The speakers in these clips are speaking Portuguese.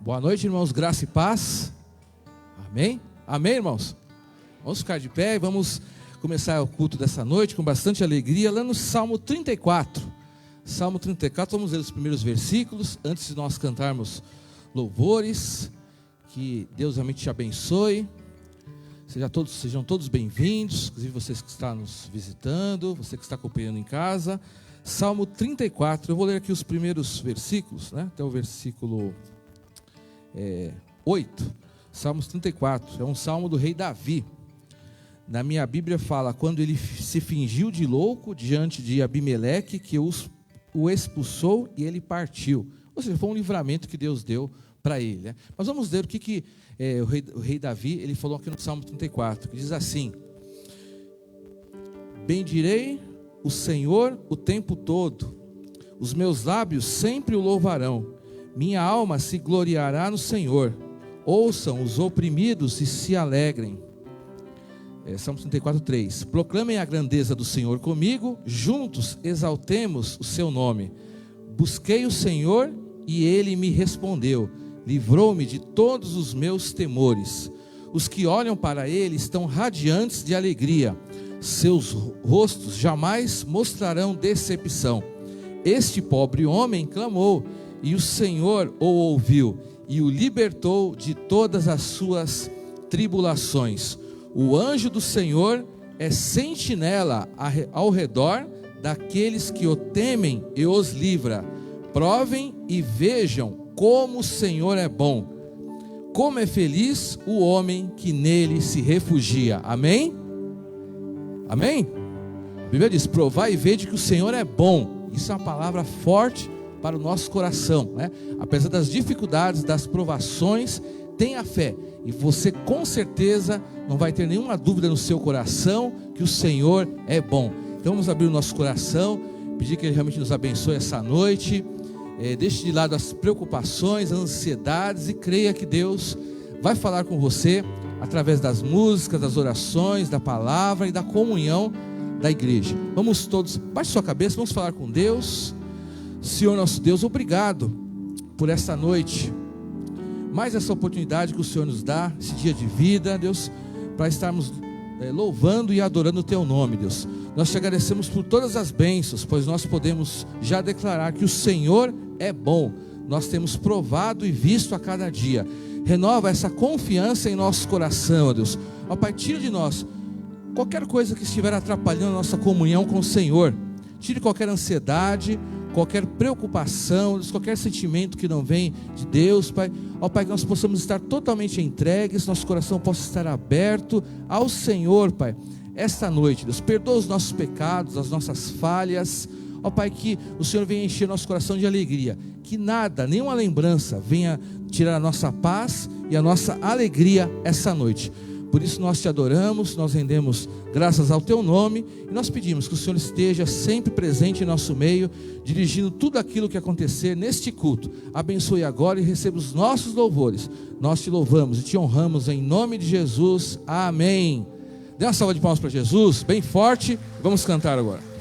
Boa noite, irmãos, graça e paz. Amém? Amém, irmãos? Vamos ficar de pé e vamos começar o culto dessa noite com bastante alegria, lá no Salmo 34. Salmo 34, vamos ler os primeiros versículos, antes de nós cantarmos louvores. Que Deus realmente te abençoe. Sejam todos bem-vindos, inclusive vocês que estão nos visitando, você que está acompanhando em casa. Salmo 34, eu vou ler aqui os primeiros versículos, né? Até o versículo 8. Salmos 34, é um salmo do rei Davi. Na minha Bíblia fala, quando ele se fingiu de louco diante de Abimeleque, que o expulsou e ele partiu. Ou seja, foi um livramento que Deus deu para ele, né? Mas vamos ver o que o rei Davi, ele falou aqui no Salmo 34, que diz assim: bendirei o Senhor o tempo todo, os meus lábios sempre o louvarão, minha alma se gloriará no Senhor, ouçam os oprimidos e se alegrem. Salmo 34, 3. Proclamem a grandeza do Senhor comigo, juntos exaltemos o seu nome. Busquei o Senhor e ele me respondeu, livrou-me de todos os meus temores. Os que olham para ele estão radiantes de alegria, seus rostos jamais mostrarão decepção. Este pobre homem clamou, e o Senhor o ouviu, e o libertou de todas as suas tribulações. O anjo do Senhor é sentinela ao redor daqueles que o temem e os livra. Provem e vejam como o Senhor é bom. Como é feliz o homem que nele se refugia. Amém? Amém? A Bíblia diz, provai e vede que o Senhor é bom. Isso é uma palavra forte para o nosso coração, né? Apesar das dificuldades, das provações, tenha fé. E você com certeza não vai ter nenhuma dúvida no seu coração que o Senhor é bom. Então vamos abrir o nosso coração, pedir que Ele realmente nos abençoe essa noite. Deixe de lado as preocupações, as ansiedades e creia que Deus vai falar com você através das músicas, das orações, da palavra e da comunhão da igreja. Vamos todos, baixe sua cabeça, vamos falar com Deus. Senhor nosso Deus, obrigado por essa noite, mais essa oportunidade que o Senhor nos dá, esse dia de vida, Deus, para estarmos louvando e adorando o Teu nome, Deus. Nós te agradecemos por todas as bênçãos, pois nós podemos já declarar que o Senhor é bom. Nós temos provado e visto a cada dia. Renova essa confiança em nosso coração, ó Deus. Ó Pai, tira de nós qualquer coisa que estiver atrapalhando a nossa comunhão com o Senhor. Tire qualquer ansiedade, qualquer preocupação, qualquer sentimento que não vem de Deus, Pai. Ó Pai, que nós possamos estar totalmente entregues, nosso coração possa estar aberto ao Senhor, Pai. Esta noite, Deus, perdoa os nossos pecados, as nossas falhas. Ó Pai, que o Senhor venha encher nosso coração de alegria. Que nada, nenhuma lembrança venha tirar a nossa paz e a nossa alegria essa noite. Por isso nós te adoramos, nós rendemos graças ao Teu nome e nós pedimos que o Senhor esteja sempre presente em nosso meio, dirigindo tudo aquilo que acontecer neste culto. Abençoe agora e receba os nossos louvores. Nós te louvamos e te honramos em nome de Jesus. Amém. Dê uma salva de palmas para Jesus, bem forte. Vamos cantar agora.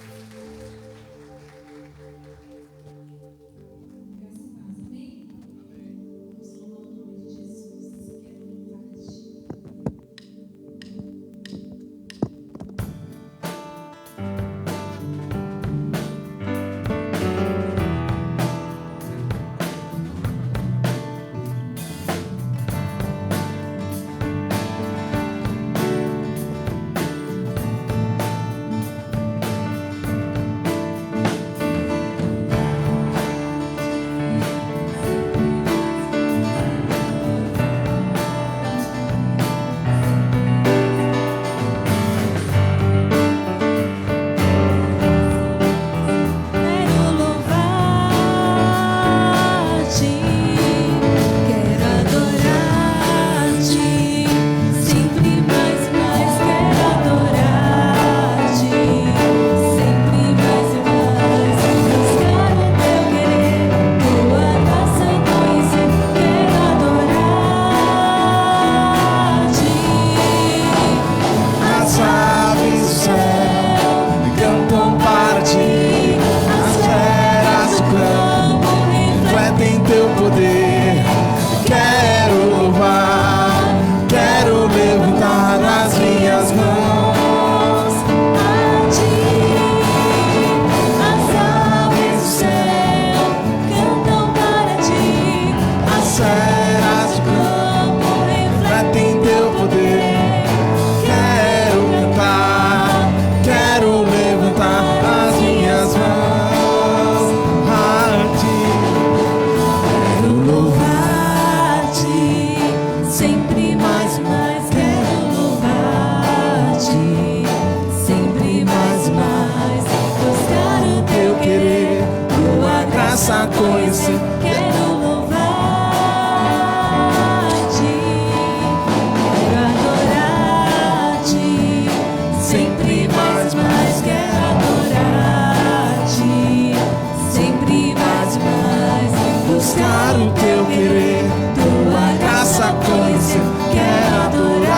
alcança a conhecer. Quero louvar-te, quero adorar-te, sempre mais, quero adorar-te, sempre mais, Buscar o teu querer, tua graça a conhecer. Quero adorar-te.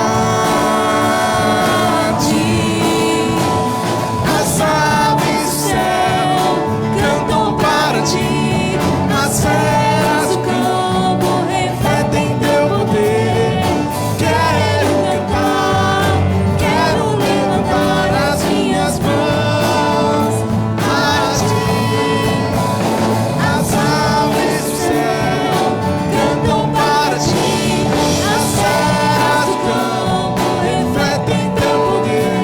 As aves do céu cantam para ti, as feras do campo refletem teu poder. Quero cantar, quero levantar as minhas mãos a ti. As aves do céu cantam para ti, as feras do campo refletem teu poder.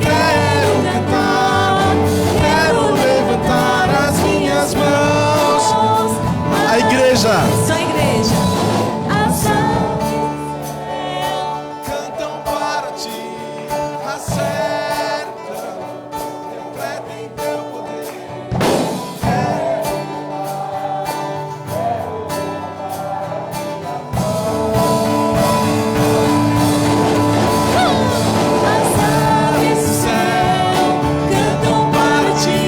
Quero cantar, quero levantar as minhas mãos. A igreja só igreja. As cantam para ti, as feras refletem teu poder. aves do céu Cantam para ti,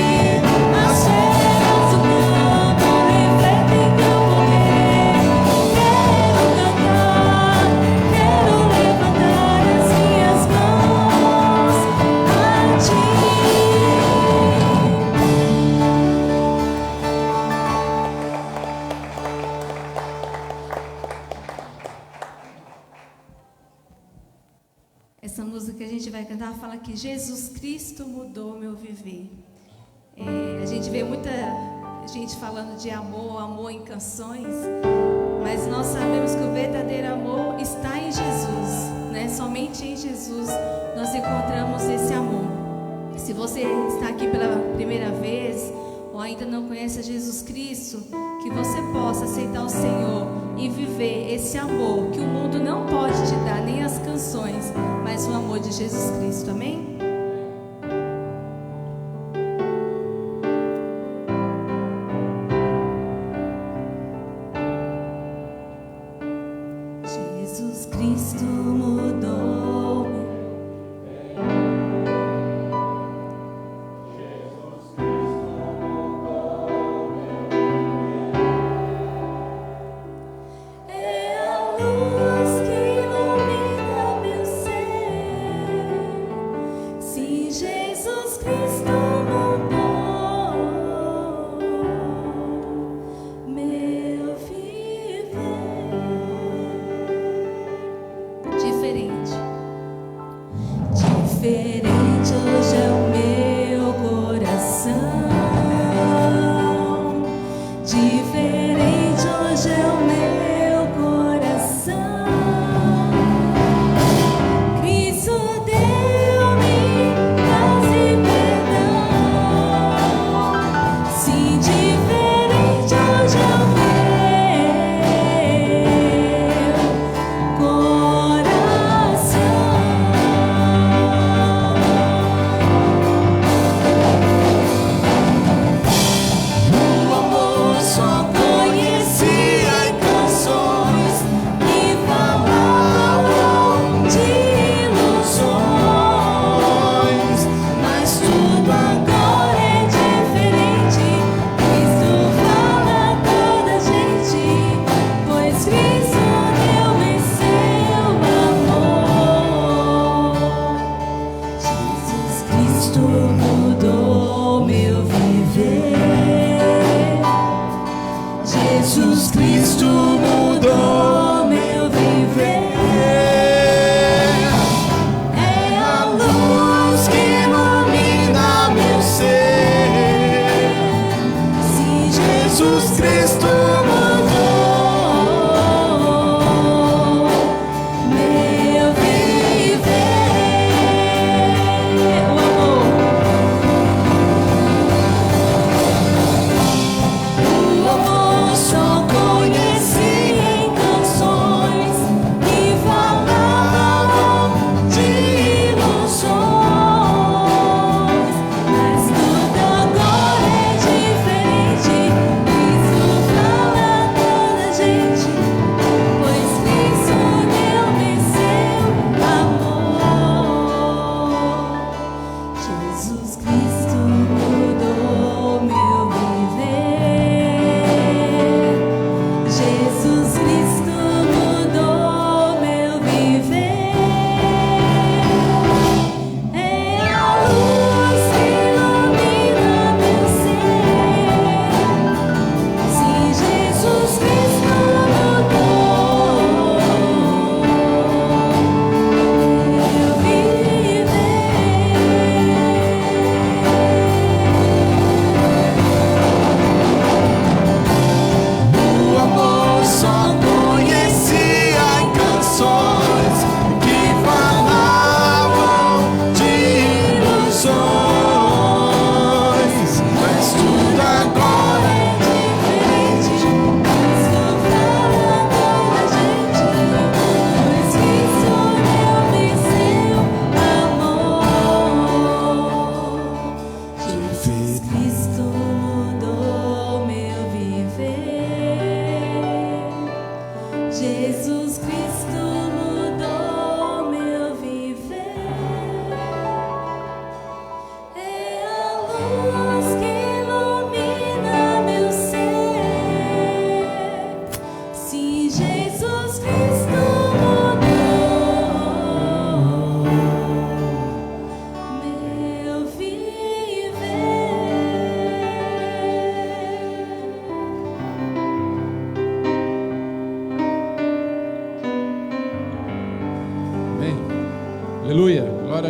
as feras do campo refletem teu poder. Quero cantar, quero levantar as minhas mãos a ti. Essa música que a gente vai cantar fala que Jesus Cristo mudou meu viver. A gente vê muita gente falando de amor, amor em canções, mas nós sabemos que o verdadeiro amor está em Jesus, né? Somente em Jesus nós encontramos esse amor. Se você está aqui pela primeira vez ou ainda não conhece a Jesus Cristo, que você possa aceitar o Senhor e viver esse amor que o mundo não pode te dar, nem as canções, mas o amor de Jesus Cristo, amém? Jesus Cristo mudou. É a luz que ilumina meu ser. Se Jesus Cristo mudou meu viver. Diferente. Diferente hoje é o meu coração. Diferente hoje é o meu coração. Cristo deu-me paz e perdão. Sim, diferente hoje é o meu coração. O amor só conhecia em canções que falavam de ilusões, mas tudo agora é diferente. Cristo fala a toda gente, pois Cristo deu-me seu amor. Jesus Cristo mudou meu viver. Jesus Cristo mudou meu viver. É a luz que ilumina meu ser. Se Jesus Cristo mudou meu viver. O amor só conhecia em canções que falavam de ilusões, mas tudo agora é diferente.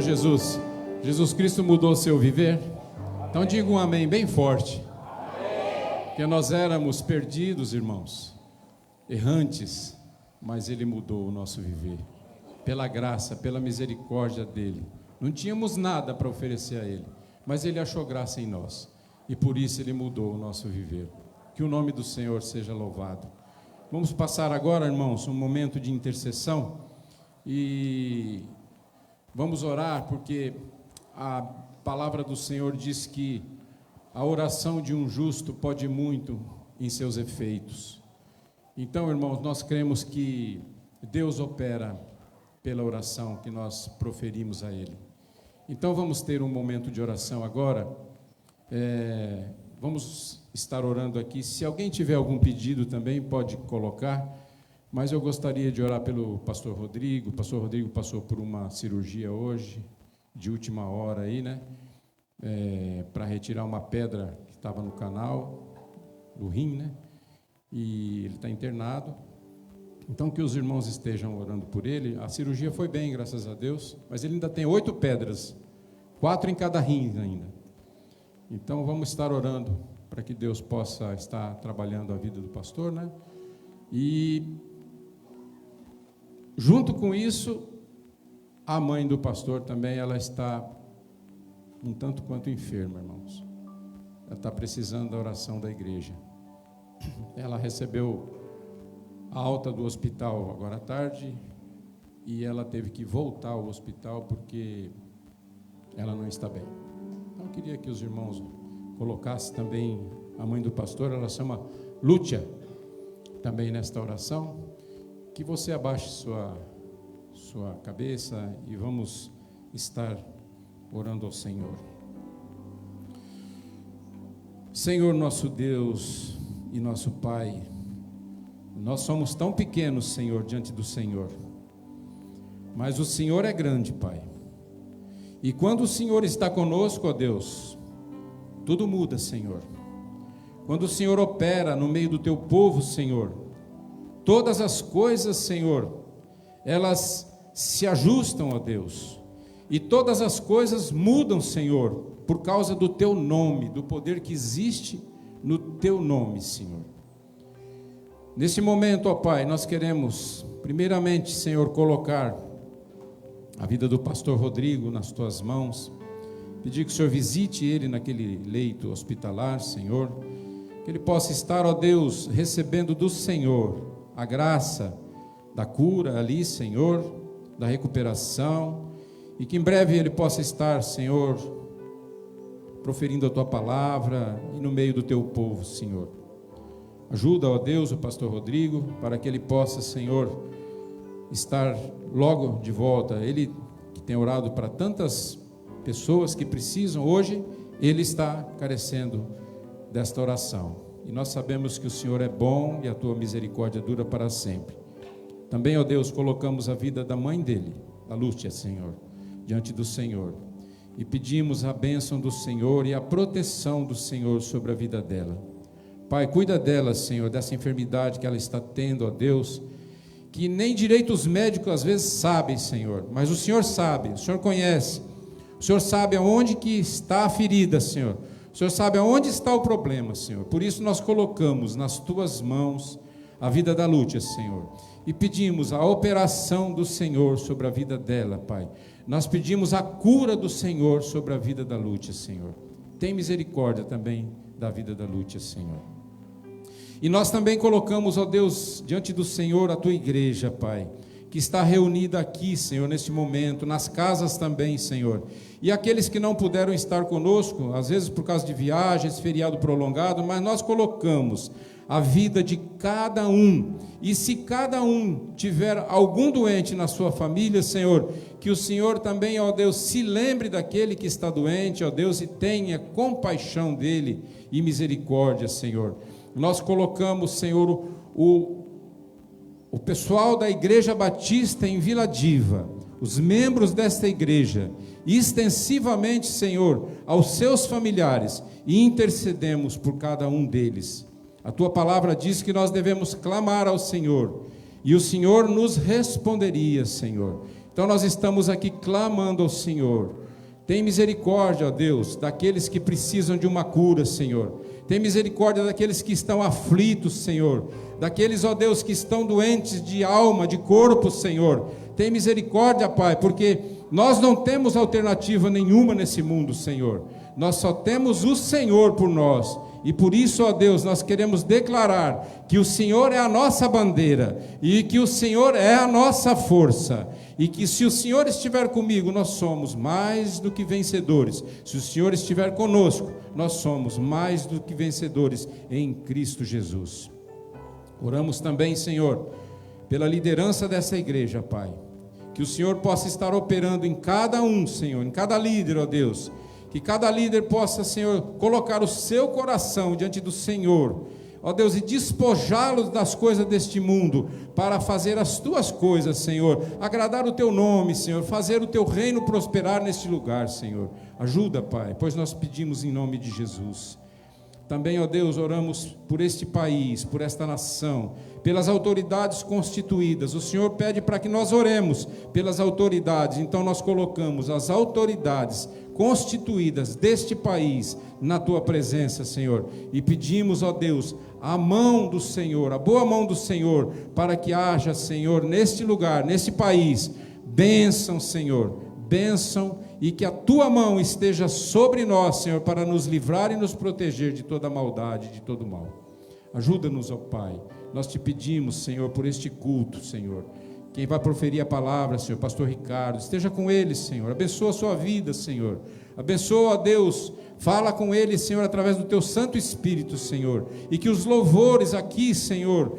a Jesus? Jesus Cristo mudou o seu viver? Então diga um amém bem forte. Porque nós éramos perdidos, irmãos, errantes, mas Ele mudou o nosso viver. Pela graça, pela misericórdia dEle. Não tínhamos nada para oferecer a Ele, mas Ele achou graça em nós. E por isso Ele mudou o nosso viver. Que o nome do Senhor seja louvado. Vamos passar agora, irmãos, um momento de intercessão. E vamos orar, porque a palavra do Senhor diz que a oração de um justo pode muito em seus efeitos. Então, irmãos, nós cremos que Deus opera pela oração que nós proferimos a Ele. Então, vamos ter um momento de oração agora. Vamos estar orando aqui. Se alguém tiver algum pedido também, pode colocar. Mas eu gostaria de orar pelo pastor Rodrigo. O pastor Rodrigo passou por uma cirurgia hoje, de última hora aí, né? Para retirar uma pedra que estava no canal do rim, né? E ele está internado. Então, que os irmãos estejam orando por ele. A cirurgia foi bem, graças a Deus, mas ele ainda tem 8 pedras, 4 em cada rim ainda. Então, vamos estar orando para que Deus possa estar trabalhando a vida do pastor, né? E, junto com isso, a mãe do pastor também, ela está um tanto quanto enferma, irmãos. Ela está precisando da oração da igreja. Ela recebeu a alta do hospital agora à tarde e ela teve que voltar ao hospital porque ela não está bem. Então, eu queria que os irmãos colocassem também a mãe do pastor, ela chama Lúcia, também nesta oração. Que você abaixe sua cabeça e vamos estar orando ao Senhor. Senhor, nosso Deus e nosso Pai, nós somos tão pequenos, Senhor, diante do Senhor, mas o Senhor é grande, Pai, e quando o Senhor está conosco, ó Deus, tudo muda, Senhor. Quando o Senhor opera no meio do teu povo, Senhor, todas as coisas, Senhor, elas se ajustam, ó Deus, e todas as coisas mudam, Senhor, por causa do teu nome, do poder que existe no teu nome, Senhor. Nesse momento, ó Pai, nós queremos, primeiramente, Senhor, colocar a vida do pastor Rodrigo nas tuas mãos, pedir que o Senhor visite ele naquele leito hospitalar, Senhor, que ele possa estar, ó Deus, recebendo do Senhor a graça da cura ali, Senhor, da recuperação, e que em breve ele possa estar, Senhor, proferindo a tua palavra e no meio do teu povo, Senhor. Ajuda, ó Deus, o pastor Rodrigo, para que ele possa, Senhor, estar logo de volta. Ele que tem orado para tantas pessoas que precisam, hoje ele está carecendo desta oração. E nós sabemos que o Senhor é bom e a tua misericórdia dura para sempre. Também, ó Deus, colocamos a vida da mãe dele, da Lúcia, Senhor, diante do Senhor. E pedimos a bênção do Senhor e a proteção do Senhor sobre a vida dela. Pai, cuida dela, Senhor, dessa enfermidade que ela está tendo, ó Deus, que nem direito os médicos às vezes sabem, Senhor, mas o Senhor sabe, o Senhor conhece, o Senhor sabe aonde que está a ferida, Senhor, o Senhor sabe aonde está o problema, Senhor. Por isso nós colocamos nas tuas mãos a vida da Lúcia, Senhor, e pedimos a operação do Senhor sobre a vida dela, Pai. Nós pedimos a cura do Senhor sobre a vida da Lúcia, Senhor. Tem misericórdia também da vida da Lúcia, Senhor. E nós também colocamos, ó Deus, diante do Senhor a tua igreja, Pai, que está reunida aqui, Senhor, neste momento, nas casas também, Senhor. E aqueles que não puderam estar conosco, às vezes por causa de viagens, feriado prolongado, mas nós colocamos a vida de cada um. E se cada um tiver algum doente na sua família, Senhor, que o Senhor também, ó Deus, se lembre daquele que está doente, ó Deus, e tenha compaixão dele e misericórdia, Senhor. Nós colocamos, Senhor, o pessoal da Igreja Batista em Vila Diva, os membros desta igreja, e extensivamente, Senhor, aos seus familiares, e intercedemos por cada um deles. A tua palavra diz que nós devemos clamar ao Senhor, e o Senhor nos responderia, Senhor. Então nós estamos aqui clamando ao Senhor. Tem misericórdia, ó Deus, daqueles que precisam de uma cura, Senhor. Tem misericórdia daqueles que estão aflitos, Senhor. Daqueles, ó Deus, que estão doentes de alma, de corpo, Senhor. Tem misericórdia, Pai, porque nós não temos alternativa nenhuma nesse mundo, Senhor. Nós só temos o Senhor por nós. E por isso, ó Deus, nós queremos declarar que o Senhor é a nossa bandeira e que o Senhor é a nossa força. E que se o Senhor estiver comigo, nós somos mais do que vencedores. Se o Senhor estiver conosco, nós somos mais do que vencedores em Cristo Jesus. Oramos também, Senhor, pela liderança dessa igreja, Pai. Que o Senhor possa estar operando em cada um, Senhor, em cada líder, ó Deus. Que cada líder possa, Senhor, colocar o seu coração diante do Senhor, ó Deus, e despojá-los das coisas deste mundo, para fazer as tuas coisas, Senhor, agradar o teu nome, Senhor, fazer o teu reino prosperar neste lugar, Senhor. Ajuda, Pai, pois nós pedimos em nome de Jesus. Também, ó Deus, oramos por este país, por esta nação, pelas autoridades constituídas. O Senhor pede para que nós oremos pelas autoridades, então nós colocamos as autoridades constituídas deste país na tua presença, Senhor, e pedimos, ó Deus, a mão do Senhor, a boa mão do Senhor, para que haja, Senhor, neste lugar, neste país, bênção, Senhor, bênção, e que a tua mão esteja sobre nós, Senhor, para nos livrar e nos proteger de toda maldade, de todo mal. Ajuda-nos, ó Pai. Nós te pedimos, Senhor, por este culto, Senhor. Quem vai proferir a palavra, Senhor, pastor Ricardo, esteja com ele, Senhor. Abençoa a sua vida, Senhor. Abençoa, ó Deus. Fala com ele, Senhor, através do teu Santo Espírito, Senhor. E que os louvores aqui, Senhor,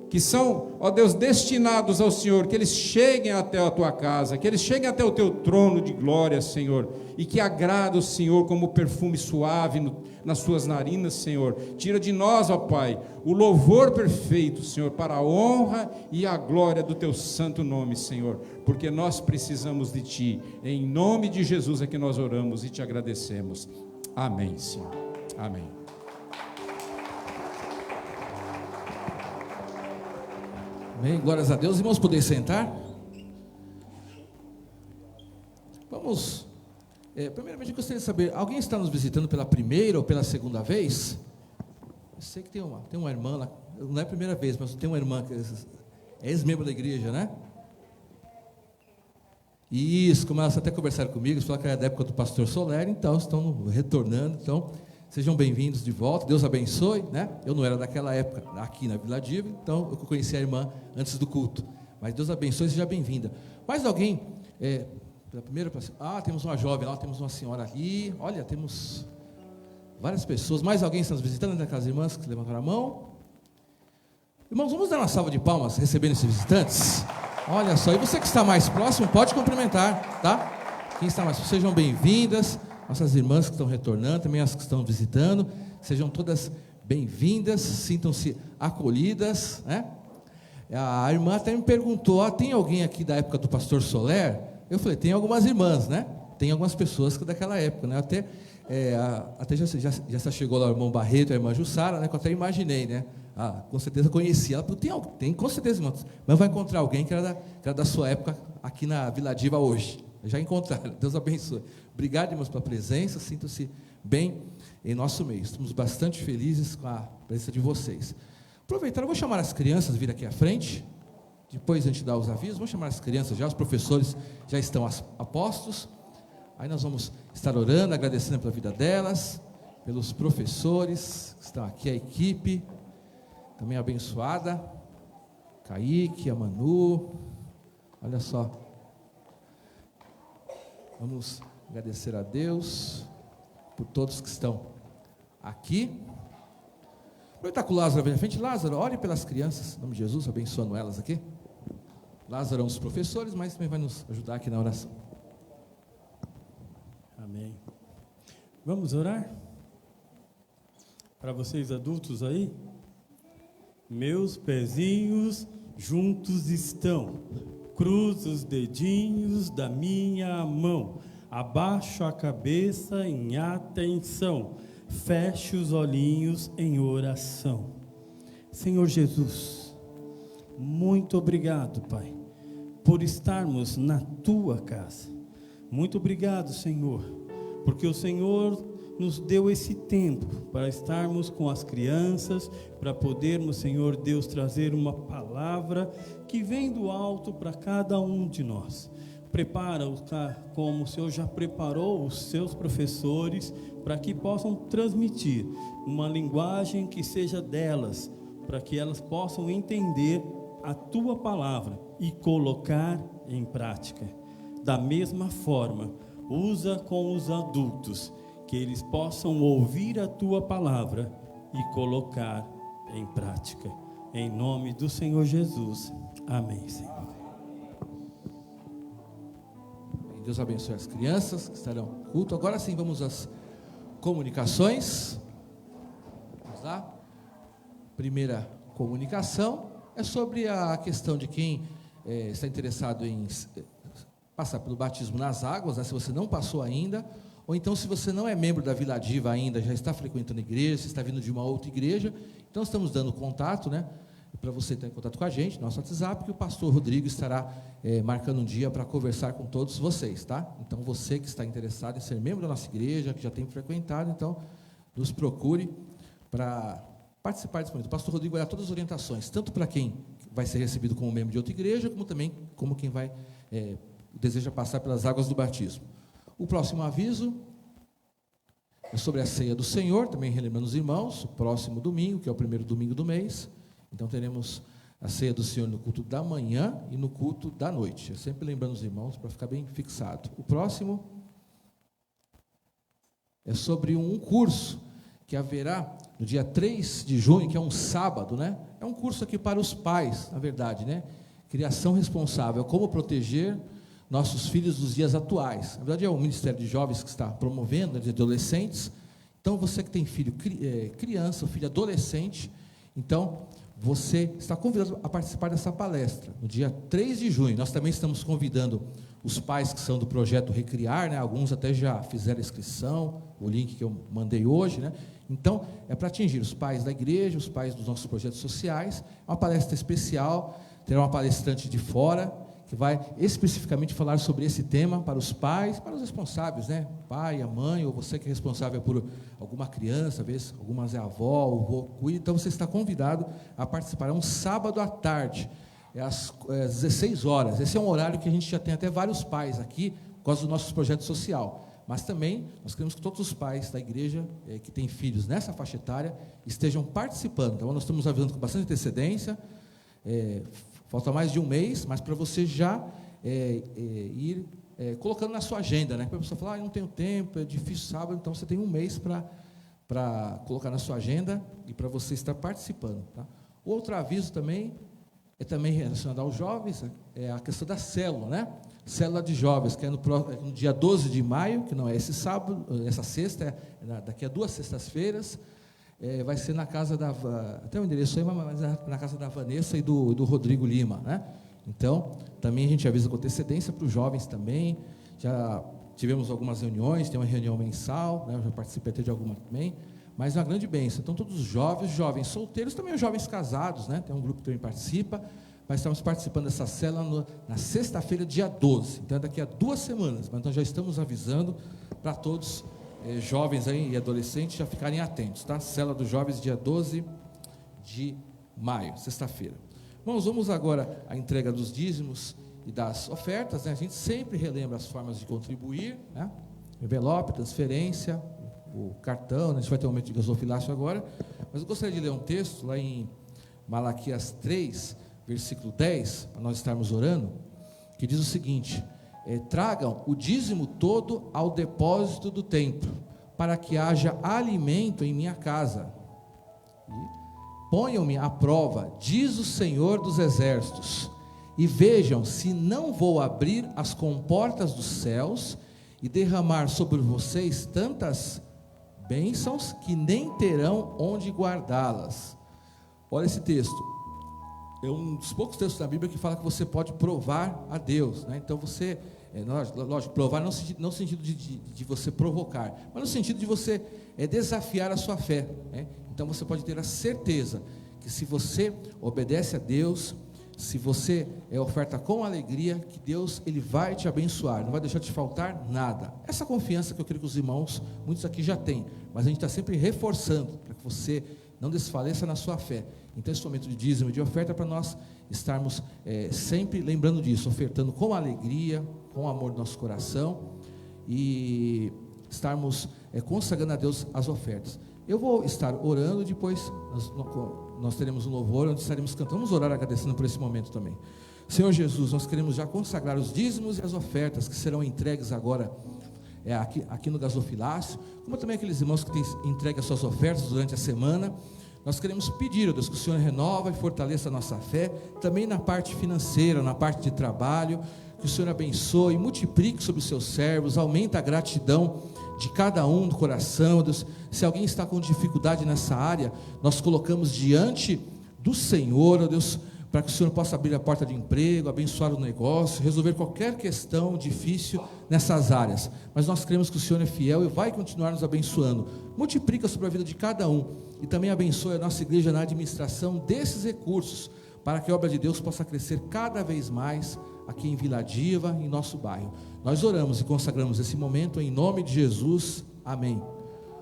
que são, ó Deus, destinados ao Senhor, que eles cheguem até a tua casa, que eles cheguem até o teu trono de glória, Senhor, e que agrada o Senhor como perfume suave nas suas narinas, Senhor. Tira de nós, ó Pai, o louvor perfeito, Senhor, para a honra e a glória do teu santo nome, Senhor, porque nós precisamos de ti. Em nome de Jesus é que nós oramos e te agradecemos. Amém, Senhor. Amém. Amém, glórias a Deus. Irmãos, poder sentar? Vamos, primeiramente eu gostaria de saber, alguém está nos visitando pela primeira ou pela segunda vez? Eu sei que tem uma irmã lá, não é a primeira vez, mas tem uma irmã que é ex-membro da igreja, né? Isso, como elas até conversaram comigo, elas falaram que era da época do pastor Soler, então estão retornando, então sejam bem-vindos de volta, Deus abençoe, né? Eu não era daquela época aqui na Vila Diva, então eu conheci a irmã antes do culto, mas Deus abençoe, seja bem-vinda. Mais alguém, pela primeira, temos uma jovem lá, temos uma senhora ali, olha, temos várias pessoas, mais alguém está nos visitando, daquelas irmãs que levantaram a mão? Irmãos, vamos dar uma salva de palmas recebendo esses visitantes? Olha só, e você que está mais próximo, pode cumprimentar, tá? Quem está mais próximo, sejam bem-vindas. Nossas irmãs que estão retornando, também as que estão visitando, sejam todas bem-vindas, sintam-se acolhidas, né? A irmã até me perguntou, tem alguém aqui da época do pastor Soler? Eu falei, tem algumas irmãs, né? Tem algumas pessoas que daquela época, né? Até já chegou lá o irmão Barreto, a irmã Jussara, né? Que eu até imaginei, né? Com certeza conhecia. Ela falou, tem com certeza, irmãos, mas vai encontrar alguém que era da sua época aqui na Vila Diva hoje. Já encontraram, Deus abençoe. Obrigado, irmãos, pela presença, sintam-se bem em nosso meio. Estamos bastante felizes com a presença de vocês. Aproveitar, eu vou chamar as crianças a vir aqui à frente, depois a gente dá os avisos, vou chamar as crianças já, os professores já estão a postos, aí nós vamos estar orando, agradecendo pela vida delas, pelos professores que estão aqui, a equipe, também abençoada, Kaique, a Manu, olha só, vamos agradecer a Deus por todos que estão aqui. Aproveitar que o Lázaro vem à frente. Lázaro, ore pelas crianças, em nome de Jesus, abençoando elas aqui. Lázaro é um dos professores, mas também vai nos ajudar aqui na oração. Amém. Vamos orar? Para vocês adultos aí, meus pezinhos juntos estão, cruzo os dedinhos da minha mão, abaixo a cabeça em atenção, feche os olhinhos em oração. Senhor Jesus, muito obrigado, Pai, por estarmos na tua casa. Muito obrigado, Senhor, porque o Senhor nos deu esse tempo para estarmos com as crianças, para podermos, Senhor Deus, trazer uma palavra que vem do alto para cada um de nós. Prepara, como o Senhor já preparou os seus professores, para que possam transmitir uma linguagem que seja delas, para que elas possam entender a tua palavra e colocar em prática. Da mesma forma, usa com os adultos, que eles possam ouvir a tua palavra e colocar em prática. Em nome do Senhor Jesus. Amém, Senhor. Deus abençoe as crianças que estarão no culto. Agora sim, vamos às comunicações. Vamos lá. Primeira comunicação é sobre a questão de quem está interessado em passar pelo batismo nas águas, né? Se você não passou ainda, ou então se você não é membro da Vila Diva ainda, já está frequentando a igreja, se está vindo de uma outra igreja, então estamos dando contato, né, para você estar em contato com a gente, nosso WhatsApp, que o pastor Rodrigo estará marcando um dia para conversar com todos vocês, tá? Então você que está interessado em ser membro da nossa igreja, que já tem frequentado, então nos procure para participar desse momento. O pastor Rodrigo vai dar todas as orientações, tanto para quem vai ser recebido como membro de outra igreja, como também como quem vai deseja passar pelas águas do batismo. O próximo aviso é sobre a ceia do Senhor, também relembrando os irmãos, o próximo domingo, que é o primeiro domingo do mês. Então teremos a ceia do Senhor no culto da manhã e no culto da noite. Eu sempre lembrando os irmãos para ficar bem fixado. O próximo é sobre um curso que haverá no dia 3 de junho, que é um sábado, né? É um curso aqui para os pais, na verdade, né? Criação responsável, como proteger nossos filhos dos dias atuais. Na verdade, é o Ministério de Jovens que está promovendo, né, de adolescentes. Então, você que tem filho criança, filho adolescente, então, você está convidado a participar dessa palestra, no dia 3 de junho. Nós também estamos convidando os pais que são do projeto Recriar, né? Alguns até já fizeram a inscrição, o link que eu mandei hoje, né? Então, é para atingir os pais da igreja, os pais dos nossos projetos sociais. É uma palestra especial, terá uma palestrante de fora, que vai especificamente falar sobre esse tema para os pais, para os responsáveis, né? Pai, a mãe, ou você que é responsável por alguma criança, às vezes algumas é a avó, o avô cuida, então você está convidado a participar. É um sábado à tarde, às 16 horas. Esse é um horário que a gente já tem até vários pais aqui, por causa do nosso projeto social. Mas também nós queremos que todos os pais da igreja que têm filhos nessa faixa etária estejam participando. Então nós estamos avisando com bastante antecedência. Falta mais de um mês, mas para você já ir colocando na sua agenda, né? Para a pessoa falar, não tenho tempo, é difícil sábado, então você tem um mês para colocar na sua agenda e para você estar participando. Tá? Outro aviso também é também relacionado aos jovens, é a questão da célula, né? Célula de jovens, que é no dia 12 de maio, que não é esse sábado, essa sexta, daqui a 2 sextas-feiras. Vai ser na casa da... Até o endereço aí, mas na casa da Vanessa e do Rodrigo Lima, né? Então, também a gente avisa com antecedência para os jovens também. Já tivemos algumas reuniões, tem uma reunião mensal, né? Eu já participei até de alguma também, mas é uma grande bênção. Então, todos os jovens solteiros, também os jovens casados, né? Tem um grupo que também participa, mas estamos participando dessa célula na sexta-feira, dia 12. Então, é daqui a 2 semanas, mas nós já estamos avisando para todos jovens aí e adolescentes já ficarem atentos, tá? Célula dos jovens, dia 12 de maio, sexta-feira. Vamos agora à entrega dos dízimos e das ofertas, né? A gente sempre relembra as formas de contribuir, né? Envelope, transferência, o cartão, né? A gente vai ter um momento de gasofilácio agora, mas eu gostaria de ler um texto lá em Malaquias 3, versículo 10, para nós estarmos orando, que diz o seguinte: tragam o dízimo todo ao depósito do templo, para que haja alimento em minha casa. Ponham-me à prova, diz o Senhor dos Exércitos, e vejam se não vou abrir as comportas dos céus e derramar sobre vocês tantas bênçãos que nem terão onde guardá-las. Olha esse texto. É um dos poucos textos da Bíblia que fala que você pode provar a Deus, né? Então você, lógico, provar não no sentido de você provocar, mas no sentido de você desafiar a sua fé, né? Então você pode ter a certeza que se você obedece a Deus, se você oferta com alegria, que Deus ele vai te abençoar, não vai deixar te faltar nada. Essa confiança que eu creio que os irmãos, muitos aqui já têm, mas a gente está sempre reforçando, para que você não desfaleça na sua fé. Então esse momento de dízimo e de oferta, para nós estarmos sempre lembrando disso, ofertando com alegria, com amor no nosso coração, e estarmos consagrando a Deus as ofertas. Eu vou estar orando, depois nós teremos um louvor, onde estaremos cantando. Vamos orar agradecendo por esse momento também. Senhor Jesus, nós queremos já consagrar os dízimos e as ofertas que serão entregues agora aqui no gasofilácio, como também aqueles irmãos que têm entregue as suas ofertas durante a semana. Nós queremos pedir, ó Deus, que o Senhor renova e fortaleça a nossa fé, também na parte financeira, na parte de trabalho, que o Senhor abençoe, multiplique sobre os seus servos, aumenta a gratidão de cada um do coração, Deus. Se alguém está com dificuldade nessa área, nós colocamos diante do Senhor, ó Deus, para que o Senhor possa abrir a porta de emprego, abençoar o negócio, resolver qualquer questão difícil nessas áreas. Mas nós cremos que o Senhor é fiel e vai continuar nos abençoando. Multiplica sobre a vida de cada um e também abençoe a nossa igreja na administração desses recursos, para que a obra de Deus possa crescer cada vez mais aqui em Vila Diva, em nosso bairro. Nós oramos e consagramos esse momento em nome de Jesus, amém.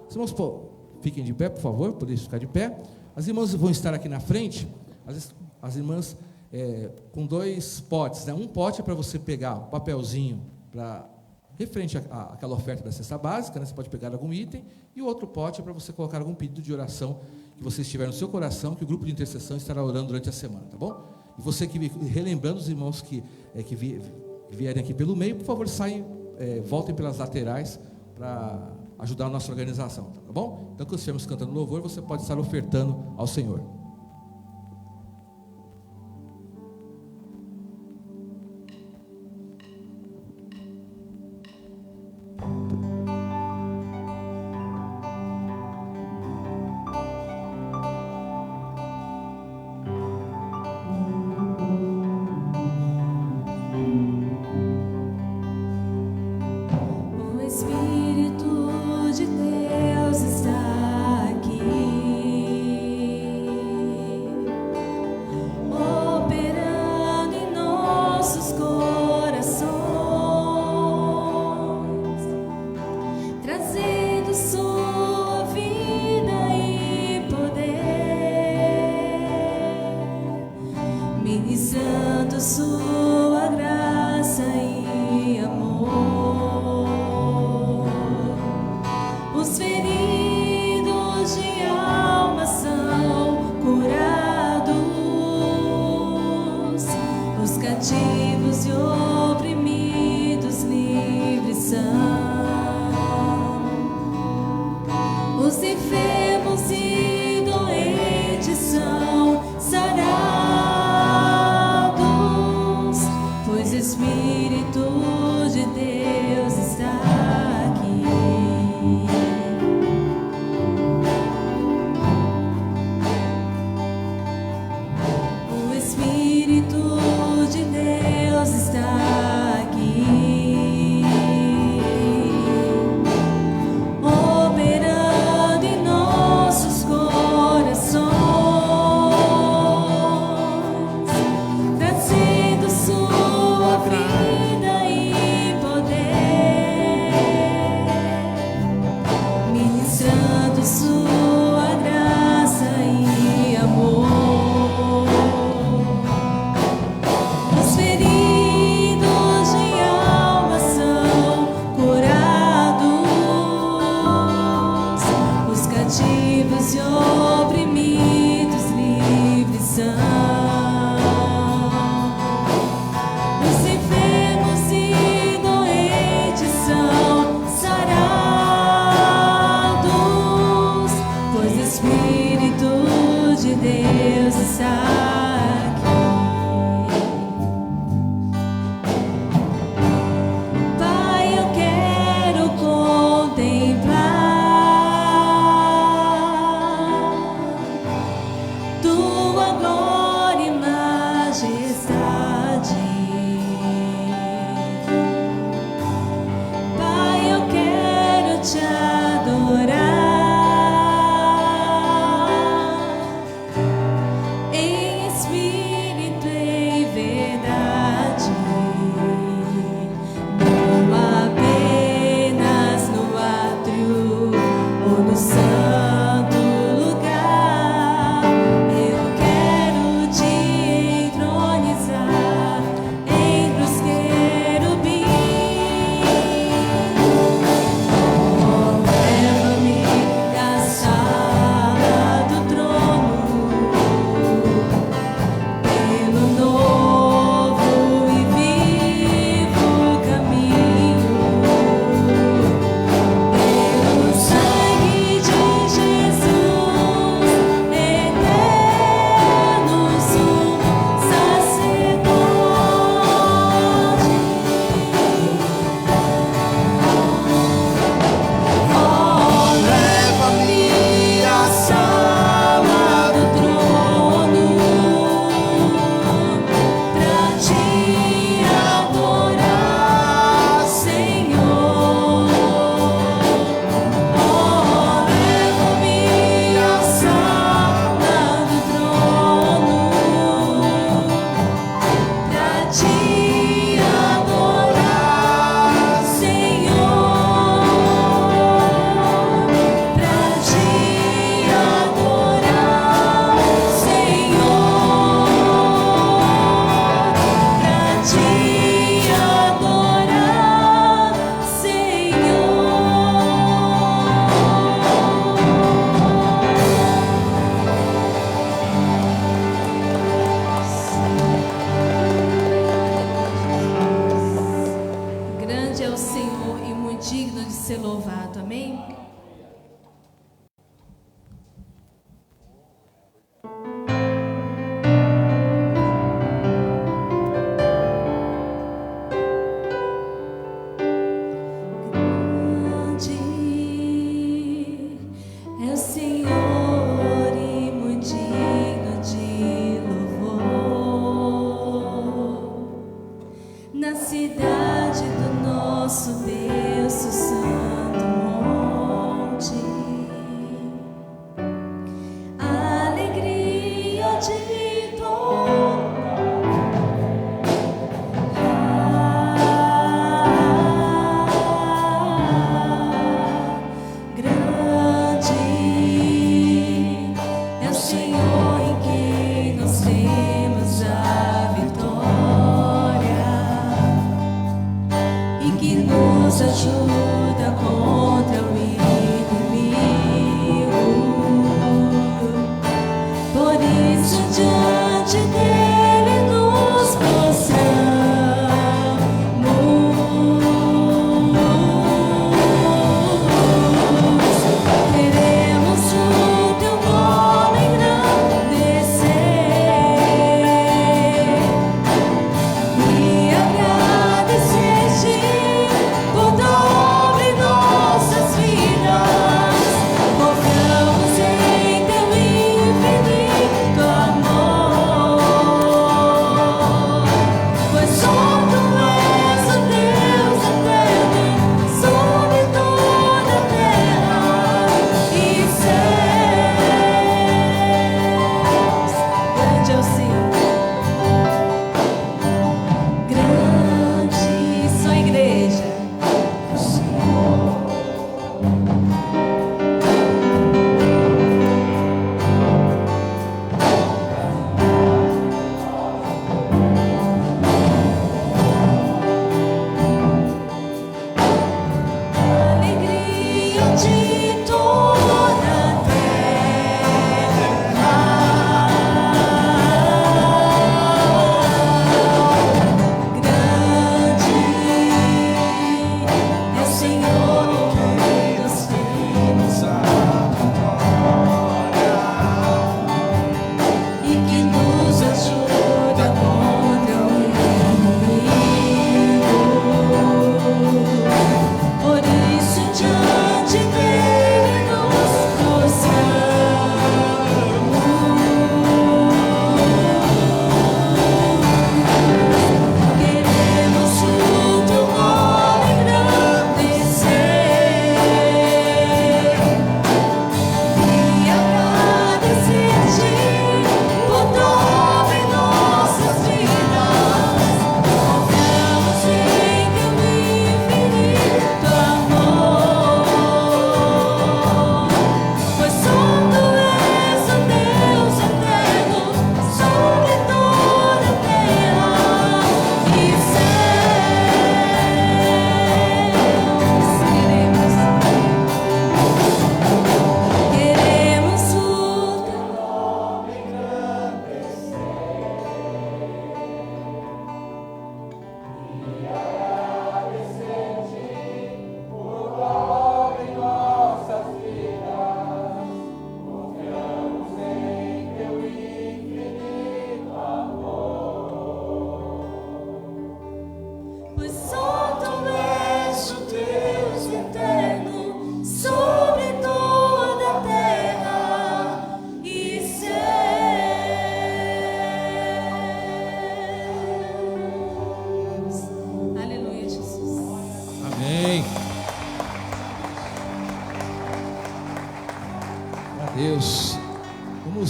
Os irmãos, fiquem de pé, por favor, podem ficar de pé. As irmãs vão estar aqui na frente, as irmãs com 2 potes, né? Um pote é para você pegar um papelzinho para referente àquela oferta da cesta básica, né? Você pode pegar algum item, e o outro pote é para você colocar algum pedido de oração que você estiver no seu coração, que o grupo de intercessão estará orando durante a semana, tá bom? E você que relembrando os irmãos que vierem aqui pelo meio, por favor, voltem pelas laterais para ajudar a nossa organização, tá bom? Então, quando estivermos cantando louvor, você pode estar ofertando ao Senhor. Em espírito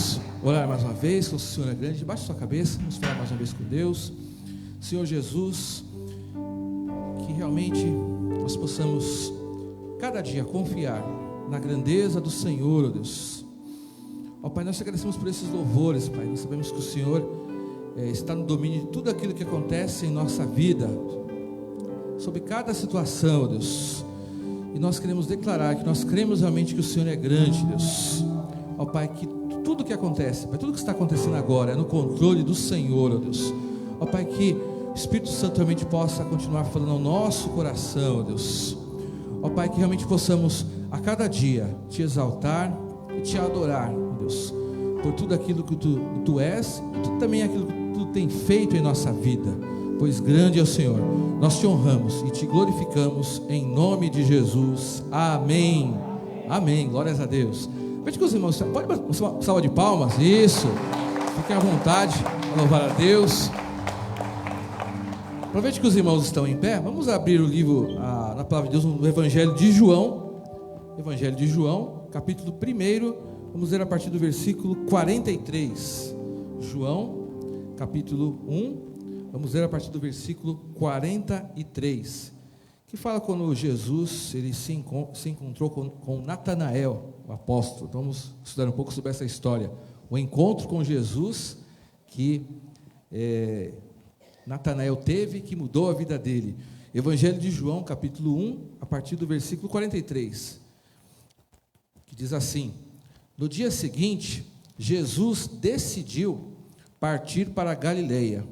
vamos orar mais uma vez, que o Senhor é grande. Baixe sua cabeça, vamos falar mais uma vez com Deus. Senhor Jesus, que realmente nós possamos cada dia confiar na grandeza do Senhor, ó Deus. Ó Pai, nós te agradecemos por esses louvores, Pai. Nós sabemos que o Senhor está no domínio de tudo aquilo que acontece em nossa vida, sobre cada situação, ó Deus. E nós queremos declarar que nós cremos realmente que o Senhor é grande, Deus. Ó Pai, que tudo que acontece, Pai, tudo que está acontecendo agora é no controle do Senhor, ó Deus. Ó Pai, que o Espírito Santo realmente possa continuar falando ao nosso coração, ó Deus. Ó Pai, que realmente possamos a cada dia te exaltar e te adorar, ó Deus, por tudo aquilo que tu és e tudo também aquilo que tu tem feito em nossa vida, pois grande é o Senhor. Nós te honramos e te glorificamos em nome de Jesus. Amém. Amém. Glórias a Deus. Pede com os irmãos, pode uma salva de palmas? Isso. Fiquem à vontade para louvar a Deus. Aproveite que os irmãos estão em pé. Vamos abrir o livro, na palavra de Deus, no Evangelho de João. Evangelho de João, capítulo 1. Vamos ler a partir do versículo 43. João, capítulo 1. Vamos ler a partir do versículo 43. Que fala quando Jesus ele se encontrou com Natanael, o apóstolo. Então, vamos estudar um pouco sobre essa história. O encontro com Jesus que Natanael teve, que mudou a vida dele. Evangelho de João, capítulo 1, a partir do versículo 43, que diz assim: no dia seguinte, Jesus decidiu partir para a Galileia.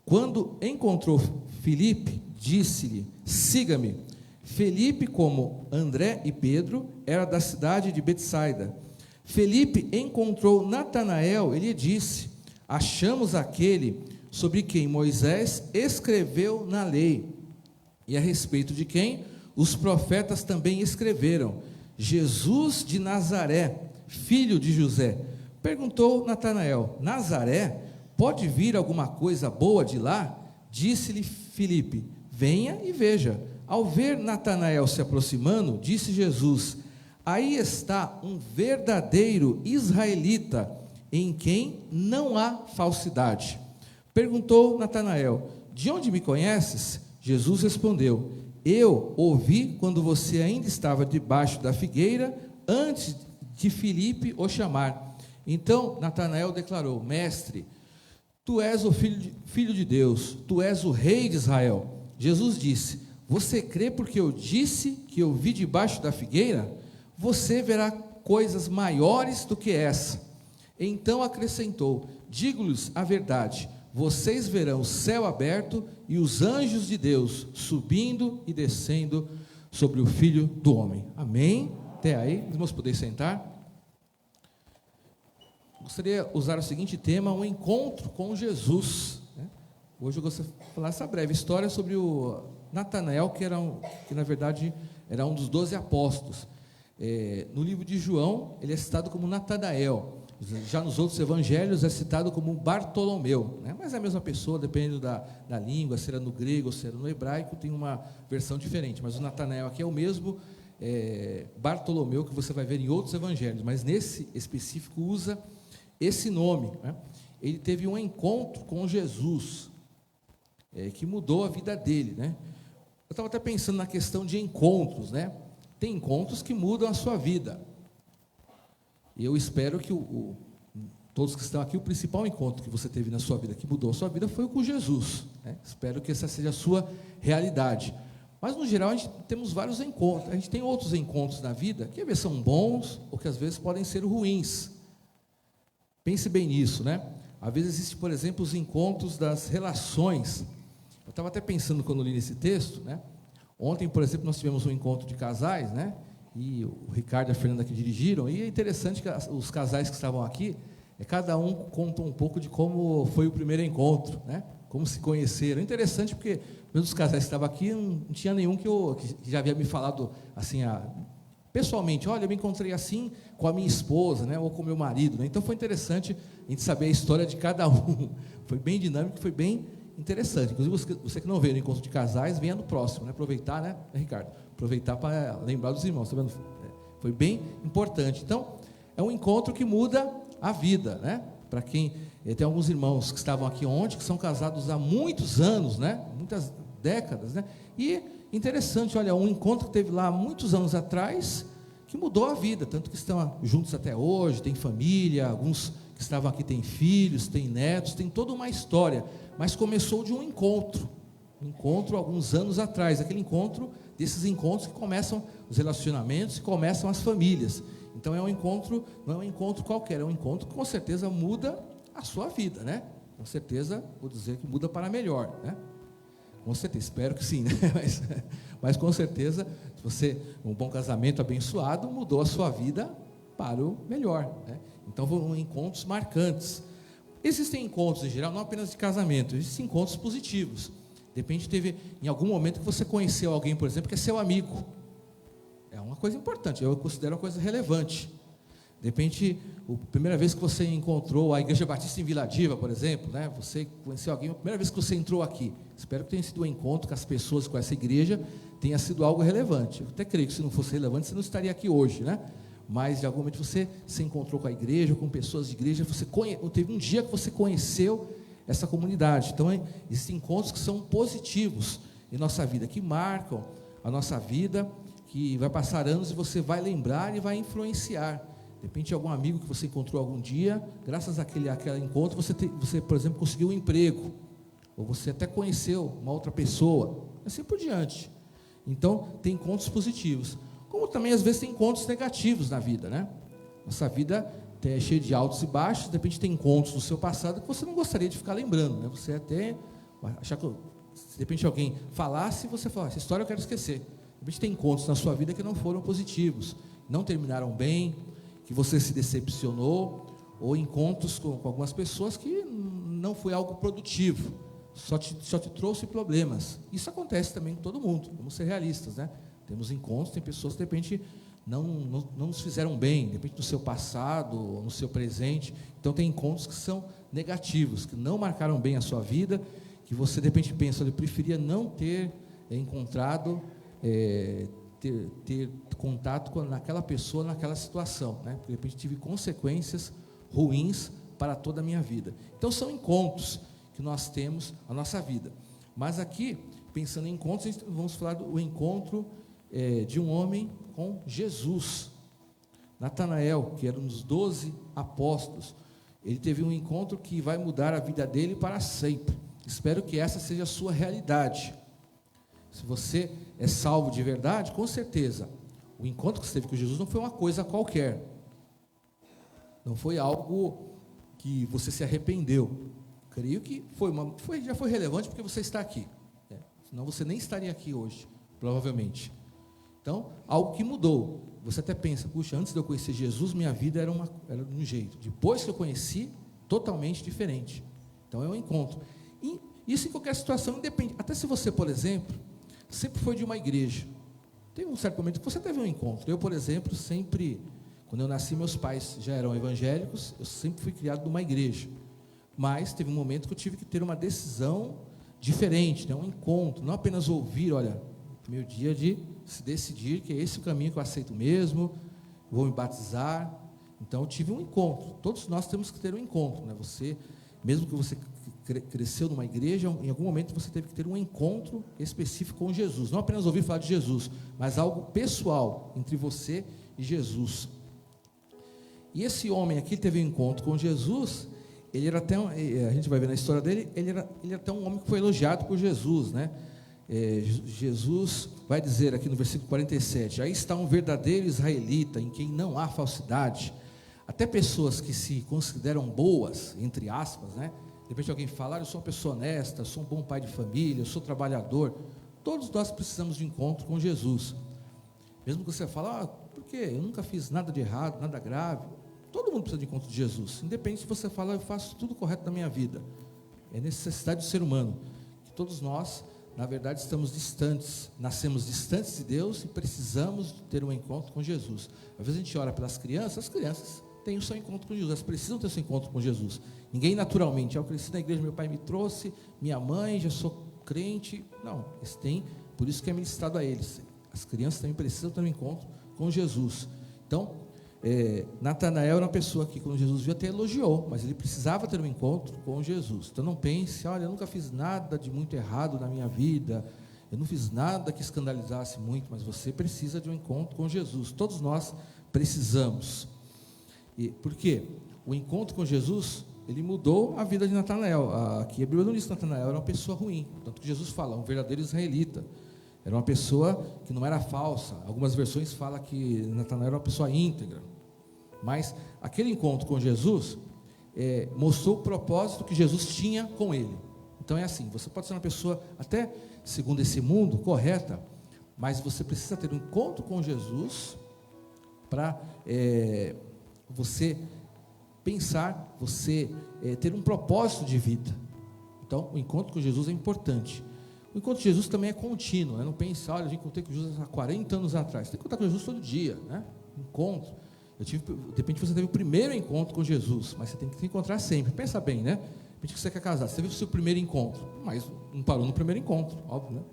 Quando encontrou Filipe, disse-lhe: siga-me. Filipe, como André e Pedro, era da cidade de Betsaida. Filipe encontrou Natanael e lhe disse: achamos aquele sobre quem Moisés escreveu na lei, e a respeito de quem os profetas também escreveram, Jesus de Nazaré, filho de José. Perguntou Natanael: Nazaré? Pode vir alguma coisa boa de lá? Disse-lhe Filipe: venha e veja. Ao ver Natanael se aproximando, disse Jesus: aí está um verdadeiro israelita, em quem não há falsidade. Perguntou Natanael: de onde me conheces? Jesus respondeu: eu ouvi quando você ainda estava debaixo da figueira, antes de Filipe o chamar. Então Natanael declarou: mestre, tu és o filho de Deus, tu és o rei de Israel. Jesus disse: você crê porque eu disse que eu vi debaixo da figueira? Você verá coisas maiores do que essa. Então acrescentou: digo-lhes a verdade, vocês verão o céu aberto e os anjos de Deus subindo e descendo sobre o Filho do Homem. Amém? Até aí, vamos poder sentar. Gostaria de usar o seguinte tema: um encontro com Jesus. Hoje eu gostaria de falar essa breve história sobre o Natanael, que na verdade era um dos 12 apóstolos. No livro de João, ele é citado como Natanael. Já nos outros evangelhos é citado como Bartolomeu, né? Mas é a mesma pessoa, dependendo da língua, se era no grego ou se era no hebraico, tem uma versão diferente. Mas o Natanael aqui é o mesmo Bartolomeu que você vai ver em outros evangelhos, mas nesse específico usa esse nome, né? Ele teve um encontro com Jesus, que mudou a vida dele, né? Eu estava até pensando na questão de encontros, né? Tem encontros que mudam a sua vida. E eu espero que todos que estão aqui, o principal encontro que você teve na sua vida, que mudou a sua vida, foi o com Jesus, né? Espero que essa seja a sua realidade. Mas, no geral, a gente temos vários encontros. A gente tem outros encontros na vida que às vezes são bons ou que às vezes podem ser ruins. Pense bem nisso, né? Às vezes existe, por exemplo, os encontros das relações. Eu estava até pensando quando li nesse texto, né? Ontem, por exemplo, nós tivemos um encontro de casais, né? E o Ricardo e a Fernanda que dirigiram, e é interessante que os casais que estavam aqui, cada um conta um pouco de como foi o primeiro encontro, né? Como se conheceram. É interessante porque, mesmo os casais que estavam aqui, não tinha nenhum que já havia me falado assim, pessoalmente: olha, eu me encontrei assim com a minha esposa, né? Ou com o meu marido, né? Então foi interessante a gente saber a história de cada um. Foi bem dinâmico, foi bem interessante. Inclusive, você que não veio no encontro de casais, venha no próximo, né? Aproveitar, né, Ricardo? Aproveitar para lembrar dos irmãos, tá vendo? Foi bem importante. Então, é um encontro que muda a vida, né? Para quem tem alguns irmãos que estavam aqui ontem, que são casados há muitos anos, né? Muitas décadas, né? E interessante, olha, um encontro que teve lá há muitos anos atrás, que mudou a vida, tanto que estão juntos até hoje, tem família, alguns que estavam aqui têm filhos, têm netos, tem toda uma história, mas começou de um encontro alguns anos atrás, aquele encontro, desses encontros que começam os relacionamentos, que começam as famílias. Então é um encontro, não é um encontro qualquer, é um encontro que com certeza muda a sua vida, né? Com certeza, vou dizer que muda para melhor, né? Com certeza, espero que sim, né? Mas com certeza, se você, um bom casamento abençoado, mudou a sua vida para o melhor, né? Então foram encontros marcantes. Existem encontros em geral, não apenas de casamento, existem encontros positivos. De repente teve, em algum momento que você conheceu alguém, por exemplo, que é seu amigo. É uma coisa importante, eu considero uma coisa relevante. De repente, a primeira vez que você encontrou a Igreja Batista em Vila Diva, por exemplo, né? Você conheceu alguém, a primeira vez que você entrou aqui. Espero que tenha sido um encontro com as pessoas, com essa igreja, tenha sido algo relevante. Eu até creio que se não fosse relevante, você não estaria aqui hoje, né? Mas, de algum momento, você se encontrou com a igreja, com pessoas de igreja, teve um dia que você conheceu essa comunidade. Então, existem encontros que são positivos em nossa vida, que marcam a nossa vida, que vai passar anos e você vai lembrar e vai influenciar. De repente, algum amigo que você encontrou algum dia, graças àquele encontro, você, por exemplo, conseguiu um emprego, ou você até conheceu uma outra pessoa, assim por diante. Então, tem encontros positivos, como também às vezes tem encontros negativos na vida, né? Nossa vida é cheia de altos e baixos. De repente tem encontros no seu passado que você não gostaria de ficar lembrando, né? Você até achar que, se de repente alguém falasse, você fala, essa história eu quero esquecer. De repente tem encontros na sua vida que não foram positivos, não terminaram bem, que você se decepcionou, ou encontros com algumas pessoas que não foi algo produtivo, só te trouxe problemas. Isso acontece também com todo mundo, vamos ser realistas, né? Temos encontros, tem pessoas que de repente não nos fizeram bem, de repente no seu passado, ou no seu presente. Então tem encontros que são negativos, que não marcaram bem a sua vida, que você de repente pensa, eu preferia não ter encontrado, ter contato com naquela pessoa, naquela situação, né? Porque de repente tive consequências ruins para toda a minha vida. Então são encontros que nós temos na nossa vida. Mas aqui, pensando em encontros, vamos falar do encontro de um homem com Jesus. Natanael, que era um dos 12 apóstolos, ele teve um encontro que vai mudar a vida dele para sempre. Espero que essa seja a sua realidade. Se você é salvo de verdade, com certeza, o encontro que você teve com Jesus não foi uma coisa qualquer, não foi algo que você se arrependeu. Creio que já foi relevante porque você está aqui, senão você nem estaria aqui hoje, provavelmente. Então, algo que mudou. Você até pensa, puxa, antes de eu conhecer Jesus, minha vida era de um jeito. Depois que eu conheci, totalmente diferente. Então, é um encontro. E isso em qualquer situação, independe. Até se você, por exemplo, sempre foi de uma igreja. Teve um certo momento que você teve um encontro. Eu, por exemplo, sempre, quando eu nasci, meus pais já eram evangélicos, eu sempre fui criado numa igreja. Mas teve um momento que eu tive que ter uma decisão diferente, né? Um encontro, não apenas ouvir, olha, meu dia de se decidir que é esse o caminho que eu aceito mesmo, vou me batizar. Então eu tive um encontro. Todos nós temos que ter um encontro, né? Você, mesmo que você cresceu numa igreja, em algum momento você teve que ter um encontro específico com Jesus, não apenas ouvir falar de Jesus, mas algo pessoal entre você e Jesus. E esse homem aqui teve um encontro com Jesus. Ele era até, a gente vai ver na história dele, ele era até um homem que foi elogiado por Jesus, né? Jesus vai dizer aqui no versículo 47, aí está um verdadeiro israelita, em quem não há falsidade. Até pessoas que se consideram boas, entre aspas, né? De repente alguém fala, eu sou uma pessoa honesta, eu sou um bom pai de família, eu sou trabalhador. Todos nós precisamos de encontro com Jesus. Mesmo que você fale, por quê? Eu nunca fiz nada de errado, nada grave. Todo mundo precisa de encontro de Jesus, independente se você fala, eu faço tudo correto na minha vida. É necessidade do ser humano, que todos nós, na verdade, estamos distantes, nascemos distantes de Deus e precisamos ter um encontro com Jesus. Às vezes a gente ora pelas crianças, as crianças têm o seu encontro com Jesus, elas precisam ter o seu encontro com Jesus. Ninguém naturalmente, eu cresci na igreja, meu pai me trouxe, minha mãe, já sou crente. Não, eles têm, por isso que é ministrado a eles. As crianças também precisam ter um encontro com Jesus. Então, Natanael era uma pessoa que, quando Jesus viu, até elogiou, mas ele precisava ter um encontro com Jesus. Então não pense, olha, eu nunca fiz nada de muito errado na minha vida, eu não fiz nada que escandalizasse muito, mas você precisa de um encontro com Jesus. Todos nós precisamos. Por quê? O encontro com Jesus, ele mudou a vida de Natanael. Aqui a Bíblia não diz que Natanael era uma pessoa ruim, tanto que Jesus fala, um verdadeiro israelita. Era uma pessoa que não era falsa. Algumas versões falam que Natanael era uma pessoa íntegra. Mas aquele encontro com Jesus mostrou o propósito que Jesus tinha com ele. Então é assim, você pode ser uma pessoa, até segundo esse mundo, correta, mas você precisa ter um encontro com Jesus para você pensar, você ter um propósito de vida. Então o encontro com Jesus é importante. O encontro com Jesus também é contínuo, né? Não pense, olha, eu encontrei com Jesus há 40 anos atrás. Você tem que encontrar com Jesus todo dia, né? Encontro. De repente você teve o primeiro encontro com Jesus, mas você tem que se encontrar sempre. Pensa bem, né? De repente você quer casar, você teve o seu primeiro encontro, mas não parou no primeiro encontro, óbvio, né?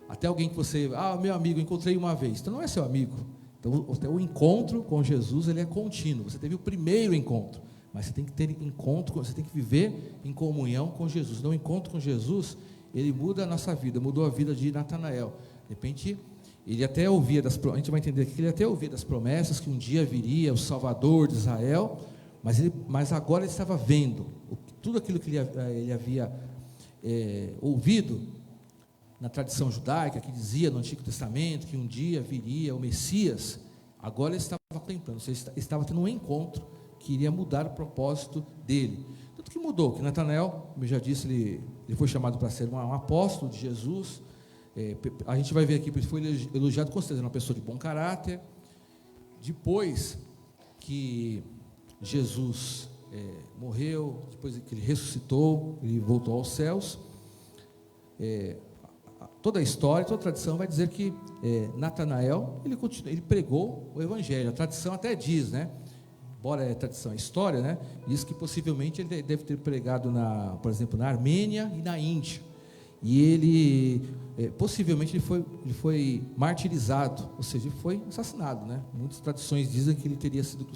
Até alguém que você, meu amigo, encontrei uma vez, então não é seu amigo. Então o encontro com Jesus, ele é contínuo. Você teve o primeiro encontro, mas você tem que ter encontro, você tem que viver em comunhão com Jesus. Então o encontro com Jesus, ele muda a nossa vida, mudou a vida de Natanael. De repente, ele até ouvia a gente vai entender aqui que ele até ouvia das promessas que um dia viria o Salvador de Israel, mas agora ele estava vendo tudo aquilo que ele havia ouvido na tradição judaica, que dizia no Antigo Testamento que um dia viria o Messias. Agora ele estava contemplando, ele estava tendo um encontro que iria mudar o propósito dele. Tanto que mudou, que Natanael, como eu já disse, ele foi chamado para ser um apóstolo de Jesus. A gente vai ver aqui, ele foi elogiado com certeza, uma pessoa de bom caráter. Depois que Jesus morreu, depois que ele ressuscitou, ele voltou aos céus, toda a história, toda a tradição vai dizer que Natanael, ele pregou o evangelho. A tradição até diz, né? Embora é tradição, é história, né? Diz que possivelmente ele deve ter pregado, por exemplo, na Armênia e na Índia. E ele, possivelmente, ele foi martirizado, ou seja, ele foi assassinado, né? Muitas tradições dizem que ele teria sido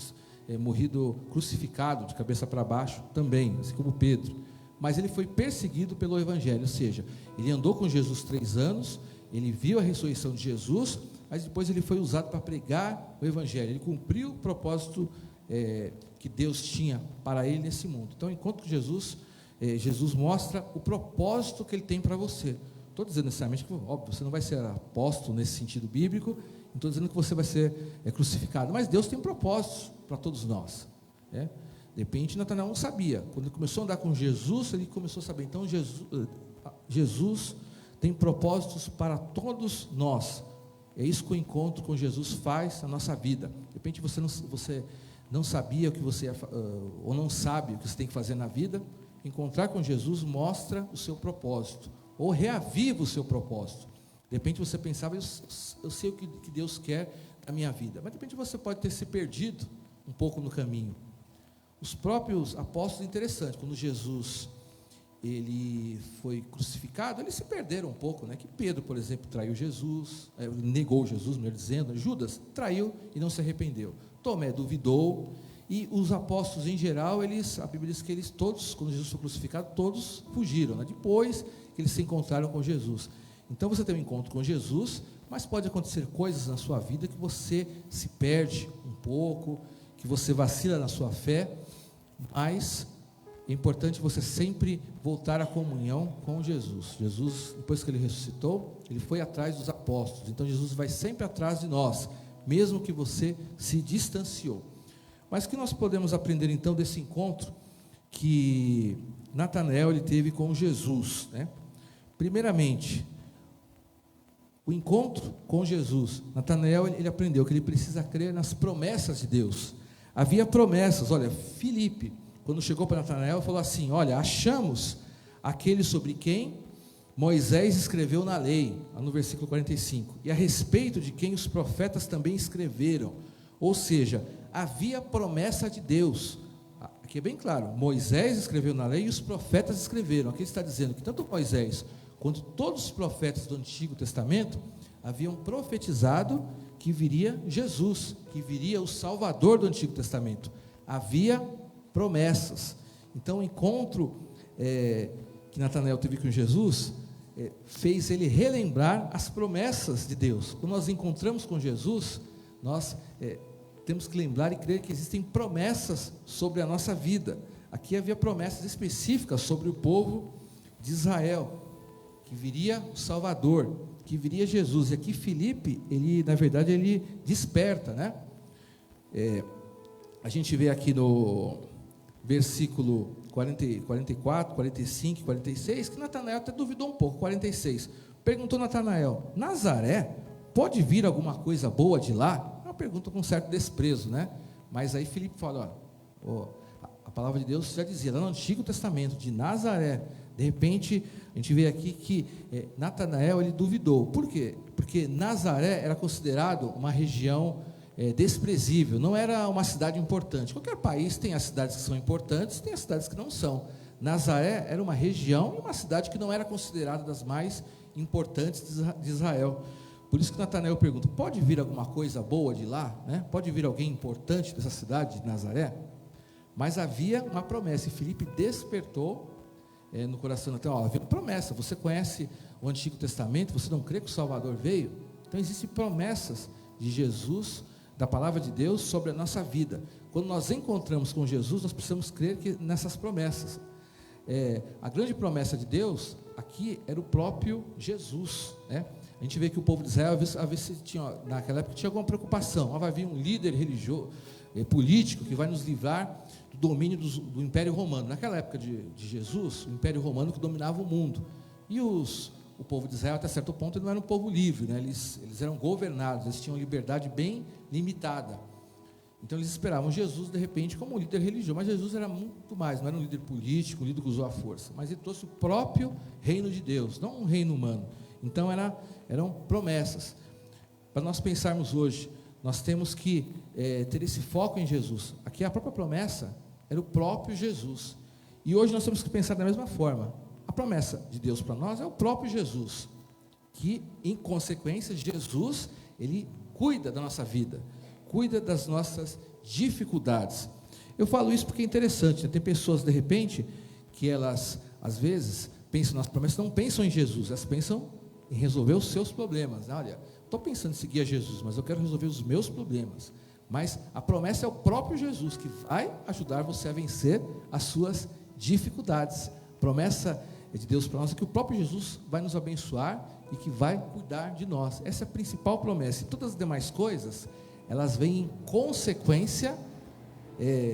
morrido crucificado, de cabeça para baixo, também, assim como Pedro. Mas ele foi perseguido pelo evangelho, ou seja, ele andou com Jesus 3 anos, ele viu a ressurreição de Jesus, mas depois ele foi usado para pregar o evangelho. Ele cumpriu o propósito que Deus tinha para ele nesse mundo. Então, enquanto que Jesus mostra o propósito que ele tem para você. Estou dizendo necessariamente que, óbvio, você não vai ser apóstolo nesse sentido bíblico, não estou dizendo que você vai ser crucificado, mas Deus tem propósitos para todos nós. De repente, Natanael não sabia. Quando ele começou a andar com Jesus, ele começou a saber. Então, Jesus tem propósitos para todos nós. É isso que o encontro com Jesus faz na nossa vida. De repente, você não sabia o que você ou não sabe o que você tem que fazer na vida. Encontrar com Jesus mostra o seu propósito, ou reaviva o seu propósito. De repente você pensava, eu sei o que Deus quer na minha vida, mas de repente você pode ter se perdido um pouco no caminho. Os próprios apóstolos, interessante, quando Jesus ele foi crucificado, eles se perderam um pouco, né? Que Pedro, por exemplo, traiu Jesus, negou Jesus, melhor dizendo. Judas traiu e não se arrependeu. Tomé duvidou. E os apóstolos em geral, a Bíblia diz que eles todos, quando Jesus foi crucificado, todos fugiram, né? Depois que eles se encontraram com Jesus. Então você tem um encontro com Jesus, mas pode acontecer coisas na sua vida que você se perde um pouco, que você vacila na sua fé, mas é importante você sempre voltar à comunhão com Jesus. Jesus, depois que ele ressuscitou, ele foi atrás dos apóstolos. Então Jesus vai sempre atrás de nós, mesmo que você se distanciou. Mas o que nós podemos aprender então desse encontro que Natanael ele teve com Jesus, né? Primeiramente, o encontro com Jesus. Natanael ele aprendeu que ele precisa crer nas promessas de Deus. Havia promessas. Olha, Filipe, quando chegou para Natanael, falou assim: olha, achamos aquele sobre quem Moisés escreveu na lei, no versículo 45, e a respeito de quem os profetas também escreveram. Ou seja, havia promessa de Deus. Aqui é bem claro, Moisés escreveu na lei e os profetas escreveram. Aqui está dizendo que tanto Moisés quanto todos os profetas do Antigo Testamento haviam profetizado que viria Jesus, que viria o Salvador do Antigo Testamento. Havia promessas. Então o encontro que Natanael teve com Jesus fez ele relembrar as promessas de Deus. Quando nós encontramos com Jesus, nós temos que lembrar e crer que existem promessas sobre a nossa vida. Aqui havia promessas específicas sobre o povo de Israel, que viria o Salvador, que viria Jesus. E aqui Filipe, ele na verdade ele desperta, né? A gente vê aqui no versículo 44, 45, 46, que Natanael até duvidou um pouco. 46, perguntou Natanael: Nazaré, pode vir alguma coisa boa de lá? É uma pergunta com certo desprezo, né? Mas aí Filipe fala: a palavra de Deus já dizia, lá no Antigo Testamento, de Nazaré. De repente, a gente vê aqui que Natanael, ele duvidou. Por quê? Porque Nazaré era considerado uma região desprezível, não era uma cidade importante. Qualquer país tem as cidades que são importantes, tem as cidades que não são. Nazaré era uma região e uma cidade que não era considerada das mais importantes de Israel. Por isso que Natanael pergunta: pode vir alguma coisa boa de lá? Né? Pode vir alguém importante dessa cidade de Nazaré? Mas havia uma promessa, e Filipe despertou no coração de Natanael: havia uma promessa. Você conhece o Antigo Testamento, você não crê que o Salvador veio? Então existem promessas de Jesus, da palavra de Deus sobre a nossa vida. Quando nós encontramos com Jesus, nós precisamos crer nessas promessas. A grande promessa de Deus aqui era o próprio Jesus, né? A gente vê que o povo de Israel, às vezes naquela época tinha alguma preocupação: vai vir um líder religioso, político, que vai nos livrar do domínio do Império Romano. Naquela época de Jesus, o Império Romano que dominava o mundo, e o povo de Israel, até certo ponto, ele não era um povo livre, né? Eles eram governados, eles tinham liberdade bem limitada. Então eles esperavam Jesus, de repente, como um líder religioso. Mas Jesus era muito mais, não era um líder político, um líder que usou a força, mas ele trouxe o próprio reino de Deus, não um reino humano. Então eram promessas. Para nós pensarmos hoje, nós temos que ter esse foco em Jesus. Aqui a própria promessa era o próprio Jesus, e hoje nós temos que pensar da mesma forma. A promessa de Deus para nós é o próprio Jesus, que em consequência Jesus, ele cuida da nossa vida, cuida das nossas dificuldades. Eu falo isso porque é interessante, né? Tem pessoas de repente que elas às vezes pensam nas promessas, não pensam em Jesus, elas pensam em resolver os seus problemas. Olha, estou pensando em seguir a Jesus, mas eu quero resolver os meus problemas. Mas a promessa é o próprio Jesus, que vai ajudar você a vencer as suas dificuldades. A promessa de Deus para nós é que o próprio Jesus vai nos abençoar e que vai cuidar de nós. Essa é a principal promessa. E todas as demais coisas, elas vêm em consequência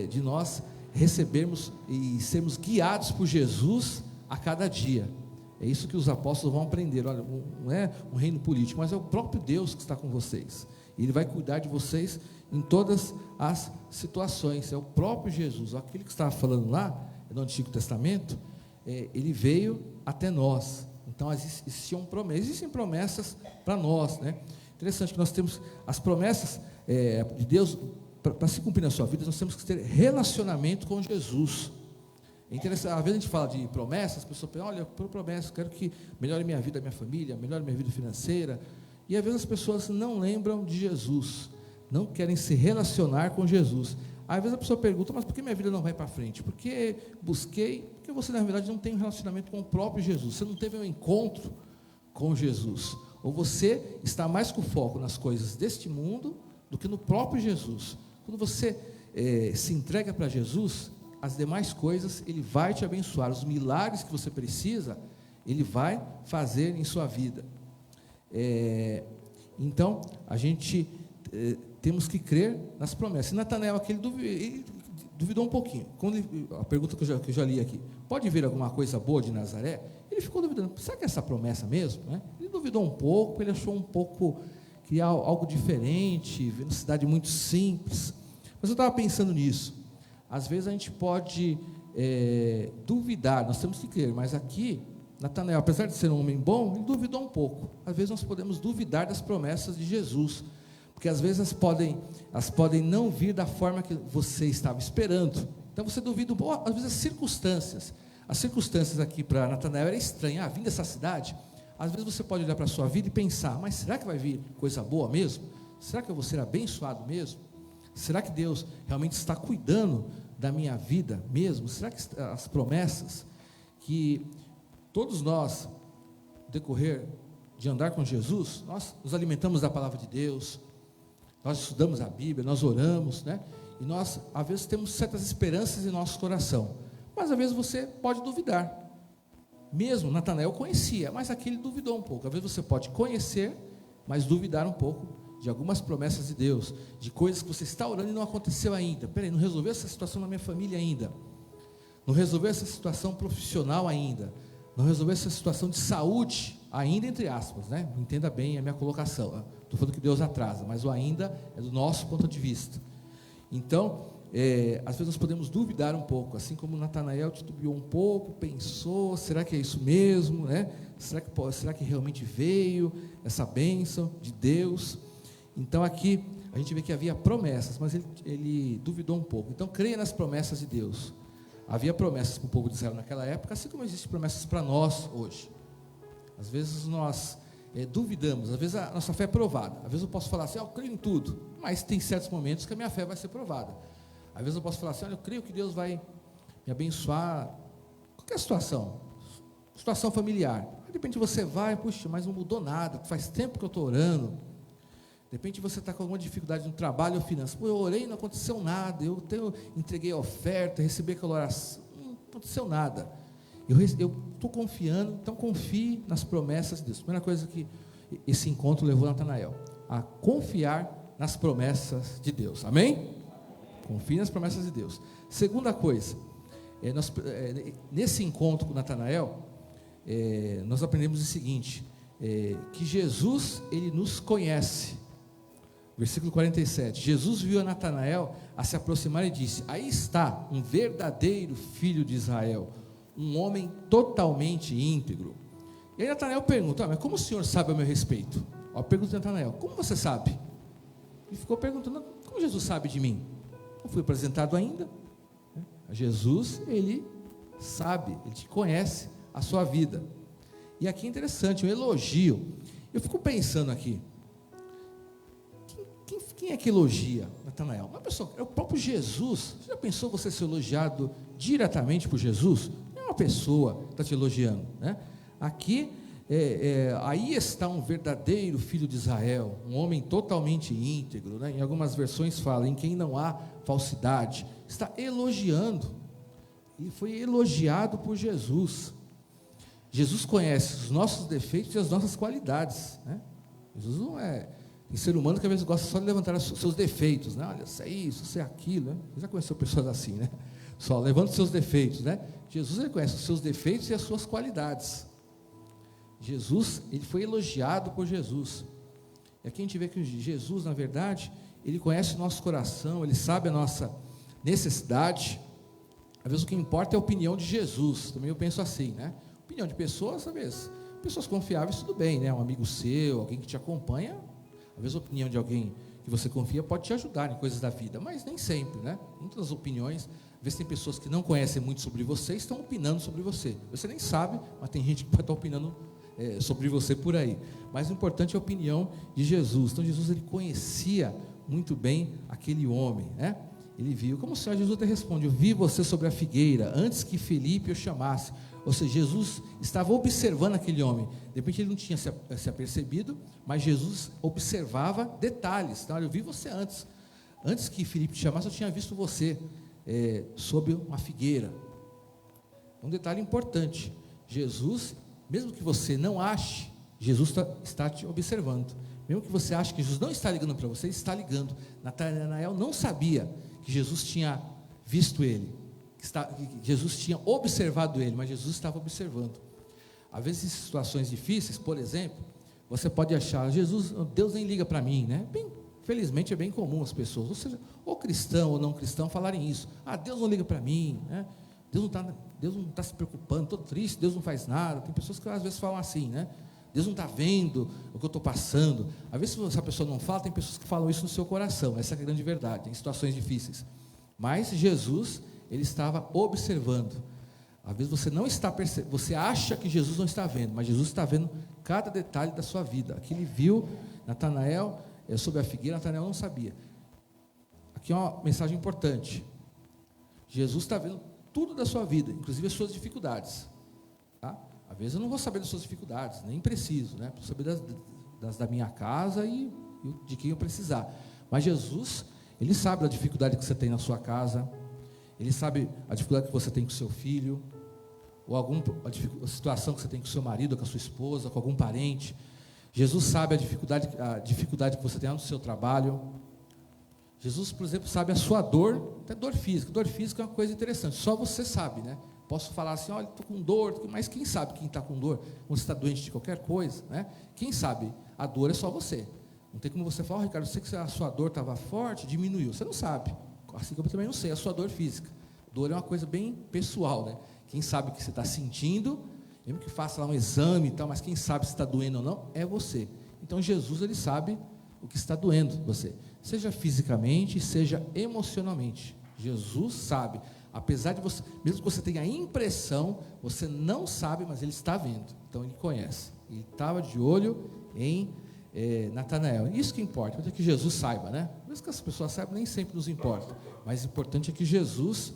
de nós recebermos e sermos guiados por Jesus a cada dia. É isso que os apóstolos vão aprender. Olha, não é um reino político, mas é o próprio Deus que está com vocês. E Ele vai cuidar de vocês em todas as situações. É o próprio Jesus. Aquele que estava falando lá, no Antigo Testamento, ele veio até nós. Então existem promessas para nós, né? Interessante que nós temos as promessas de Deus. Para se cumprir na sua vida, nós temos que ter relacionamento com Jesus. É interessante, às vezes a gente fala de promessas, as pessoas pensam: olha, por promessa, quero que melhore minha vida, minha família, melhore minha vida financeira. E às vezes as pessoas não lembram de Jesus, não querem se relacionar com Jesus. Às vezes a pessoa pergunta: mas por que minha vida não vai para frente? Porque você na verdade não tem um relacionamento com o próprio Jesus, você não teve um encontro com Jesus, ou você está mais com foco nas coisas deste mundo do que no próprio Jesus. Quando você se entrega para Jesus, as demais coisas Ele vai te abençoar, os milagres que você precisa, Ele vai fazer em sua vida. Então, a gente temos que crer nas promessas. E Natanael aqui, ele duvidou um pouquinho. A pergunta que eu já li aqui: pode vir alguma coisa boa de Nazaré? Ele ficou duvidando: será que é essa promessa mesmo? Né? Ele duvidou um pouco, ele achou um pouco que é algo diferente, uma cidade muito simples. Mas eu estava pensando nisso. Às vezes a gente pode duvidar, nós temos que crer, mas aqui Natanael, apesar de ser um homem bom, ele duvidou um pouco. Às vezes nós podemos duvidar das promessas de Jesus, porque às vezes elas podem não vir da forma que você estava esperando. Então você duvida, às vezes as circunstâncias aqui para Natanael era estranha. Vindo dessa cidade, às vezes você pode olhar para a sua vida e pensar: mas será que vai vir coisa boa mesmo? Será que eu vou ser abençoado mesmo? Será que Deus realmente está cuidando da minha vida mesmo? Será que as promessas que todos nós, no decorrer de andar com Jesus, nós nos alimentamos da palavra de Deus, nós estudamos a Bíblia, nós oramos, né? E nós, às vezes, temos certas esperanças em nosso coração, mas às vezes você pode duvidar. Mesmo Natanael conhecia, mas aqui ele duvidou um pouco. Às vezes você pode conhecer, mas duvidar um pouco de algumas promessas de Deus, de coisas que você está orando e não aconteceu ainda. Peraí, não resolveu essa situação na minha família ainda, não resolveu essa situação profissional ainda, não resolveu essa situação de saúde ainda, entre aspas, né? Entenda bem a minha colocação. Estou falando que Deus atrasa, mas o ainda é do nosso ponto de vista. Então, às vezes nós podemos duvidar um pouco, assim como Natanael titubeou um pouco, pensou, será que é isso mesmo, né? Será que realmente veio essa bênção de Deus? Então aqui a gente vê que havia promessas, mas ele duvidou um pouco. Então creia nas promessas de Deus. Havia promessas para o povo de Israel naquela época, assim como existem promessas para nós hoje. Às vezes nós duvidamos, às vezes a nossa fé é provada. Às vezes eu posso falar assim, eu creio em tudo, mas tem certos momentos que a minha fé vai ser provada. Às vezes eu posso falar assim, olha, eu creio que Deus vai me abençoar, qualquer situação familiar. De repente você vai, puxa, mas não mudou nada, faz tempo que eu estou orando. De repente você está com alguma dificuldade no trabalho ou finanças. Pô, eu orei e não aconteceu nada, eu entreguei a oferta, recebi aquela oração, não aconteceu nada. Eu estou confiando, então confie nas promessas de Deus. Primeira coisa que esse encontro levou Natanael, a confiar nas promessas de Deus, amém? Confie nas promessas de Deus. Segunda coisa, nesse encontro com Natanael, nós aprendemos o seguinte, que Jesus, ele nos conhece. Versículo 47, Jesus viu a Natanael a se aproximar e disse, aí está um verdadeiro filho de Israel, um homem totalmente íntegro. E aí Natanael pergunta, mas como o senhor sabe a meu respeito? Ó, a pergunta de Natanael, como você sabe? Ele ficou perguntando, como Jesus sabe de mim? Não fui apresentado ainda. Jesus, ele sabe, ele te conhece a sua vida. E aqui é interessante, um elogio. Eu fico pensando aqui, quem é que elogia Natanael? Uma pessoa, é o próprio Jesus. Você já pensou você ser elogiado diretamente por Jesus? Não é uma pessoa que está te elogiando, né? Aqui, aí está um verdadeiro filho de Israel, um homem totalmente íntegro, né? Em algumas versões fala, em quem não há falsidade. Está elogiando, e foi elogiado por Jesus. Jesus conhece os nossos defeitos e as nossas qualidades, né? Jesus não é tem ser humano que às vezes gosta só de levantar os seus defeitos, né? Olha, isso é isso, isso é aquilo, né? Você já conheceu pessoas assim, né? Só levanta os seus defeitos, né? Jesus, ele conhece os seus defeitos e as suas qualidades. Jesus, ele foi elogiado por Jesus. E aqui a gente vê que Jesus, na verdade, ele conhece o nosso coração, ele sabe a nossa necessidade. Às vezes o que importa é a opinião de Jesus, também eu penso assim, né? Opinião de pessoas, às vezes, pessoas confiáveis, tudo bem, né? Um amigo seu, alguém que te acompanha, às vezes a opinião de alguém que você confia pode te ajudar em coisas da vida, mas nem sempre, né? Muitas opiniões, às vezes tem pessoas que não conhecem muito sobre você, estão opinando sobre você. Você nem sabe, mas tem gente que pode estar opinando sobre você por aí. Mas o importante é a opinião de Jesus. Então Jesus, ele conhecia muito bem aquele homem, né? Ele viu, como o Senhor Jesus até responde, eu vi você sobre a figueira, antes que Felipe o chamasse. Ou seja, Jesus estava observando aquele homem. De repente ele não tinha se apercebido, mas Jesus observava detalhes. Então, eu vi você antes que Felipe te chamasse, eu tinha visto você sob uma figueira. Um detalhe importante, Jesus, mesmo que você não ache, Jesus está te observando. Mesmo que você ache que Jesus não está ligando para você, ele está ligando. Natanael não sabia que Jesus tinha visto ele, que Jesus tinha observado ele, mas Jesus estava observando. Às vezes em situações difíceis, por exemplo, você pode achar, Deus nem liga para mim, né? Felizmente é bem comum as pessoas, ou seja, ou cristão ou não cristão, falarem isso. Deus não liga para mim, né? Deus não está se preocupando, estou triste, Deus não faz nada. Tem pessoas que às vezes falam assim, né? Deus não está vendo o que eu estou passando. Às vezes, se essa pessoa não fala, tem pessoas que falam isso no seu coração. Essa é a grande verdade, em situações difíceis. Mas Jesus, ele estava observando. Às vezes você não está percebendo, você acha que Jesus não está vendo, mas Jesus está vendo cada detalhe da sua vida. Aqui ele viu Natanael sobre a figueira, Natanael não sabia. Aqui é uma mensagem importante. Jesus está vendo tudo da sua vida, inclusive as suas dificuldades. Tá? Às vezes eu não vou saber das suas dificuldades, nem preciso, né? Preciso saber das da minha casa e de quem eu precisar. Mas Jesus, Ele sabe da dificuldade que você tem na sua casa, Ele sabe a dificuldade que você tem com o seu filho, ou a situação que você tem com o seu marido, com a sua esposa, com algum parente. Jesus sabe a dificuldade que você tem no seu trabalho. Jesus, por exemplo, sabe a sua dor, até dor física. Dor física é uma coisa interessante, só você sabe, né? Posso falar assim, olha, estou com dor, mas quem sabe quem está com dor? Quando você está doente de qualquer coisa, né? Quem sabe? A dor é só você. Não tem como você falar, oh, Ricardo, eu sei que a sua dor estava forte, diminuiu. Você não sabe, assim como eu também não sei a sua dor física. Dor é uma coisa bem pessoal, né? Quem sabe o que você está sentindo, mesmo que faça lá um exame e tal, mas quem sabe se está doendo ou não, é você. Então Jesus, Ele sabe o que está doendo você, seja fisicamente, seja emocionalmente. Jesus sabe, apesar de você, mesmo que você tenha a impressão, você não sabe, mas Ele está vendo, então Ele conhece. Ele estava de olho em Natanael, isso que importa, é que Jesus saiba, né? Mesmo que as pessoas saibam, nem sempre nos importa, mas o importante é que Jesus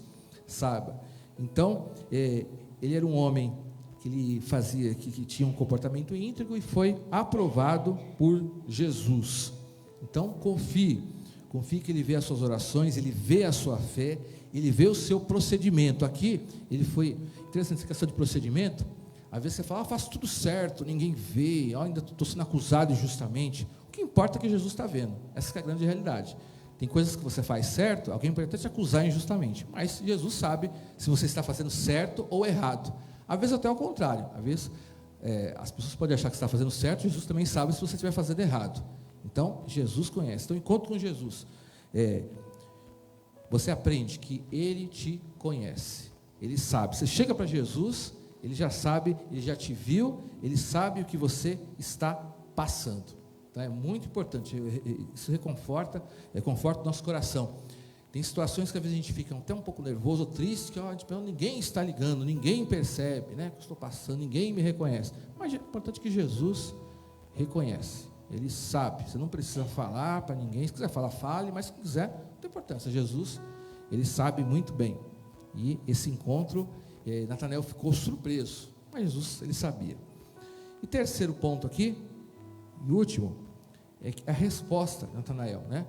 saiba. Então, ele era um homem que ele fazia, que tinha um comportamento íntegro e foi aprovado por Jesus. Então, confie que Ele vê as suas orações, Ele vê a sua fé, Ele vê o seu procedimento. Aqui, ele foi interessante essa questão de procedimento. Às vezes você fala, faço tudo certo, ninguém vê, ainda estou sendo acusado injustamente. O que importa é que Jesus está vendo, essa é a grande realidade. Tem coisas que você faz certo, alguém pode até te acusar injustamente, mas Jesus sabe se você está fazendo certo ou errado. Às vezes até ao contrário, às vezes as pessoas podem achar que você está fazendo certo, Jesus também sabe se você estiver fazendo errado. Então, Jesus conhece. Então, encontro com Jesus, você aprende que Ele te conhece, Ele sabe. Você chega para Jesus, Ele já sabe, Ele já te viu, Ele sabe o que você está passando. Então, é muito importante, isso reconforta o nosso coração. Tem situações que às vezes a gente fica até um pouco nervoso ou triste, que ninguém está ligando, ninguém percebe, né, que eu estou passando, ninguém me reconhece. Mas é importante que Jesus reconhece, Ele sabe. Você não precisa falar para ninguém, se quiser falar, fale, mas se quiser, não tem importância. Jesus, Ele sabe muito bem. E esse encontro, Natanael ficou surpreso, mas Jesus, Ele sabia. E terceiro ponto aqui, e último, é a resposta de Natanael, né?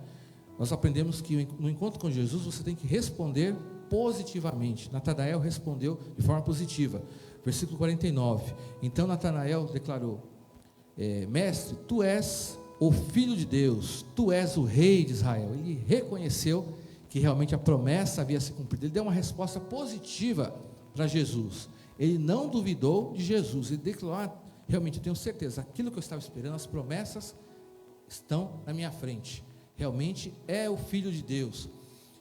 Nós aprendemos que no encontro com Jesus você tem que responder positivamente. Natanael respondeu de forma positiva. Versículo 49. Então Natanael declarou: Mestre, tu és o Filho de Deus, tu és o Rei de Israel. Ele reconheceu que realmente a promessa havia se cumprido. Ele deu uma resposta positiva para Jesus. Ele não duvidou de Jesus. Ele declarou: realmente eu tenho certeza, aquilo que eu estava esperando, as promessas estão na minha frente. Realmente é o Filho de Deus.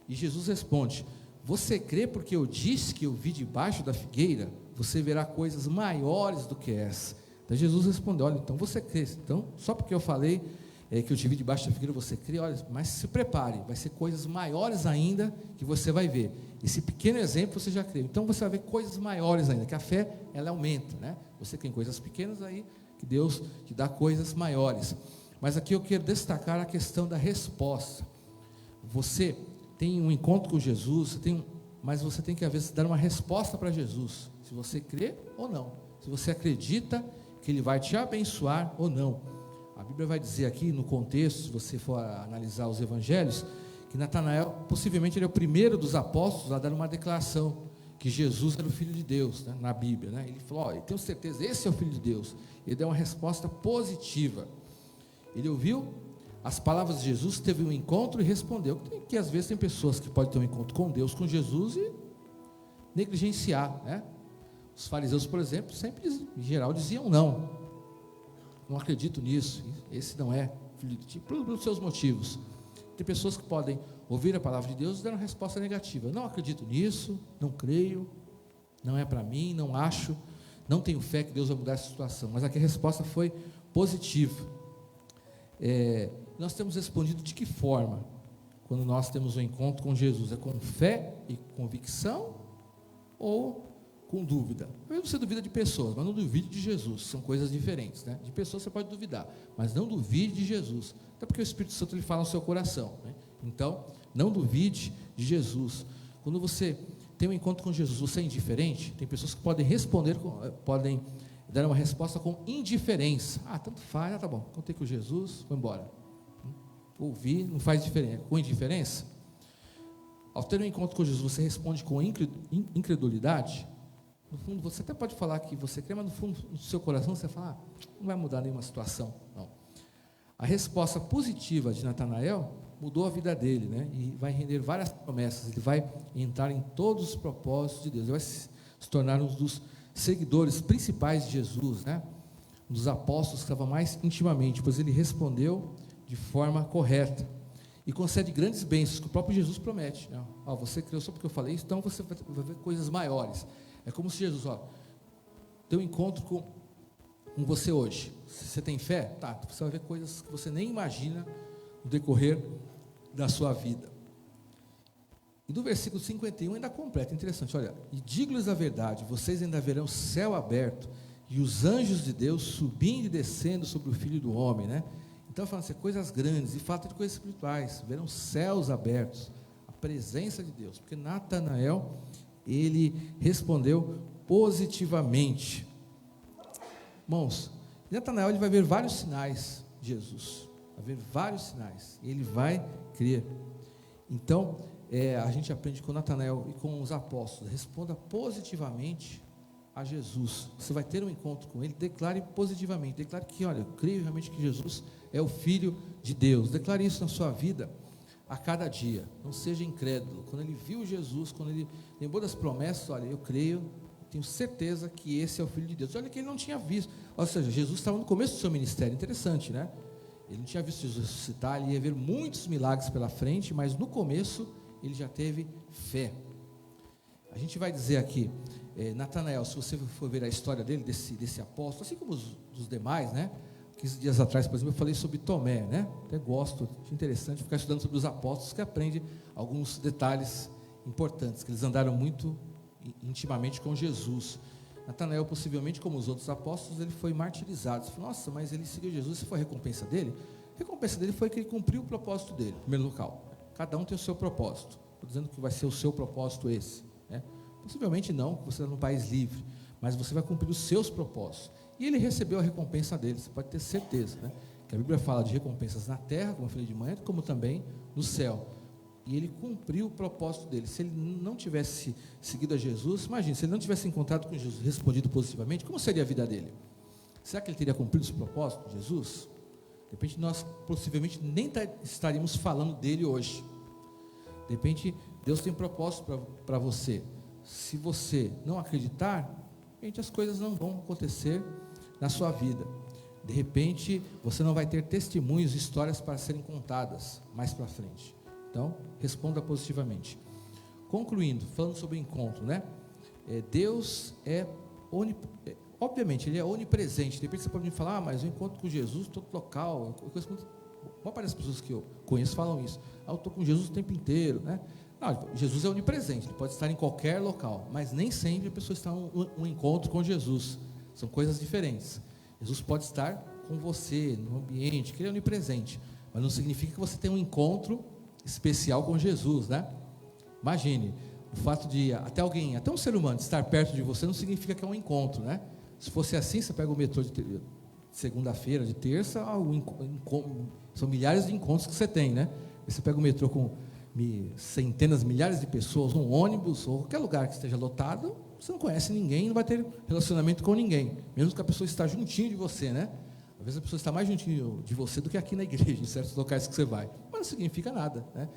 E Jesus responde: você crê porque eu disse que eu vi debaixo da figueira? Você verá coisas maiores do que essa. Então Jesus respondeu: olha, então você crê. Então, só porque eu falei que eu te vi debaixo da figueira, você crê? Olha, mas se prepare, vai ser coisas maiores ainda que você vai ver. Esse pequeno exemplo você já crê. Então você vai ver coisas maiores ainda, que a fé, ela aumenta, né? Você tem coisas pequenas aí, que Deus te dá coisas maiores. Mas aqui eu quero destacar a questão da resposta. Você tem um encontro com Jesus, mas você tem que às vezes dar uma resposta para Jesus, se você crê ou não, se você acredita que Ele vai te abençoar ou não. A Bíblia vai dizer aqui no contexto, se você for analisar os evangelhos, que Natanael, possivelmente ele é o primeiro dos apóstolos a dar uma declaração que Jesus era o Filho de Deus, né, na Bíblia, né? Ele falou: eu tenho certeza, esse é o Filho de Deus. Ele deu uma resposta positiva. Ele ouviu as palavras de Jesus, teve um encontro e respondeu. Que às vezes tem pessoas que podem ter um encontro com Deus, com Jesus, e negligenciar, né? Os fariseus, por exemplo, sempre, em geral, diziam não acredito nisso, esse não é filho de ti, pelos seus motivos. Tem pessoas que podem ouvir a palavra de Deus e dar uma resposta negativa: não acredito nisso, não creio, não é para mim, não acho, não tenho fé que Deus vai mudar essa situação. Mas aqui a resposta foi positiva. Nós temos respondido de que forma quando nós temos um encontro com Jesus? É com fé e convicção ou com dúvida. Às vezes você duvida de pessoas, mas não duvide de Jesus. São coisas diferentes, né? De pessoas você pode duvidar, mas não duvide de Jesus. Até porque o Espírito Santo ele fala no seu coração, né? Então, não duvide de Jesus. Quando você tem um encontro com Jesus, você é indiferente? Tem pessoas que podem responder, podem dar uma resposta com indiferença. Tanto faz, tá bom, contei com Jesus, vou embora. Ouvir não faz diferença. Com indiferença, ao ter um encontro com Jesus, você responde com incredulidade. No fundo, você até pode falar que você crê, mas no fundo do seu coração você fala, não vai mudar nenhuma situação. Não. A resposta positiva de Natanael mudou a vida dele, né? E vai render várias promessas. Ele vai entrar em todos os propósitos de Deus. Ele vai se tornar um dos seguidores principais de Jesus, né? Um dos apóstolos que estava mais intimamente, pois ele respondeu de forma correta e concede grandes bênçãos que o próprio Jesus promete, né? Você creu só porque eu falei isso, então você vai ver coisas maiores. É como se Jesus, tem um encontro com você hoje. Se você tem fé, você vai ver coisas que você nem imagina no decorrer da sua vida. E do versículo 51 ainda completa, interessante, olha, e digo-lhes a verdade, vocês ainda verão o céu aberto e os anjos de Deus subindo e descendo sobre o Filho do Homem, né? Então, falando assim, coisas grandes, e fato de coisas espirituais, verão céus abertos, a presença de Deus, porque Natanael, ele respondeu positivamente. Irmãos, Natanael ele vai ver vários sinais de Jesus, vai ver vários sinais, e ele vai crer. Então, a gente aprende com Natanael e com os apóstolos, responda positivamente a Jesus. Você vai ter um encontro com ele, declare positivamente, declare que, olha, eu creio realmente que Jesus é o Filho de Deus. Declare isso na sua vida a cada dia, não seja incrédulo. Quando ele viu Jesus, quando ele lembrou das promessas, olha, eu creio, tenho certeza que esse é o Filho de Deus. Olha que ele não tinha visto, ou seja, Jesus estava no começo do seu ministério, interessante, né? Ele não tinha visto Jesus ressuscitar, ele ia ver muitos milagres pela frente, mas no começo ele já teve fé. A gente vai dizer aqui, Natanael, se você for ver a história dele, desse apóstolo, assim como os demais, né? 15 dias atrás, por exemplo, eu falei sobre Tomé, né? Até gosto, acho interessante ficar estudando sobre os apóstolos, que aprende alguns detalhes importantes, que eles andaram muito intimamente com Jesus. Natanael, possivelmente, como os outros apóstolos, ele foi martirizado. Você fala, nossa, mas ele seguiu Jesus, isso foi a recompensa dele? A recompensa dele foi que ele cumpriu o propósito dele, em primeiro local. Cada um tem o seu propósito. Estou dizendo que vai ser o seu propósito esse, né? Possivelmente não, você está num país livre, mas você vai cumprir os seus propósitos. E ele recebeu a recompensa dele, você pode ter certeza, né? Que a Bíblia fala de recompensas na terra, como eu falei de manhã, como também no céu. E ele cumpriu o propósito dele. Se ele não tivesse seguido a Jesus, imagine, se ele não tivesse encontrado com Jesus, respondido positivamente, como seria a vida dele? Será que ele teria cumprido esse propósito de Jesus? De repente nós possivelmente nem estaríamos falando dele hoje. De repente Deus tem propósito para você. Se você não acreditar, gente, as coisas não vão acontecer na sua vida. De repente você não vai ter testemunhos, histórias para serem contadas mais para frente. Então, responda positivamente. Concluindo, falando sobre o encontro, né? Deus obviamente, Ele é onipresente. De repente você pode me falar, mas eu encontro com Jesus, todo local. A maior parte das pessoas que eu conheço falam isso. Eu estou com Jesus o tempo inteiro, né? Não, Jesus é onipresente, Ele pode estar em qualquer local, mas nem sempre a pessoa está em um encontro com Jesus. São coisas diferentes. Jesus pode estar com você, no ambiente, que Ele é onipresente, mas não significa que você tenha um encontro especial com Jesus, né? Imagine, o fato de até um ser humano estar perto de você não significa que é um encontro, né? Se fosse assim, você pega o metrô de segunda-feira, de terça, são milhares de encontros que você tem, né? E você pega o metrô com centenas, milhares de pessoas, um ônibus, ou qualquer lugar que esteja lotado, você não conhece ninguém, não vai ter relacionamento com ninguém, mesmo que a pessoa está juntinho de você, né? Às vezes a pessoa está mais juntinho de você do que aqui na igreja, em certos locais que você vai, mas não significa nada, né?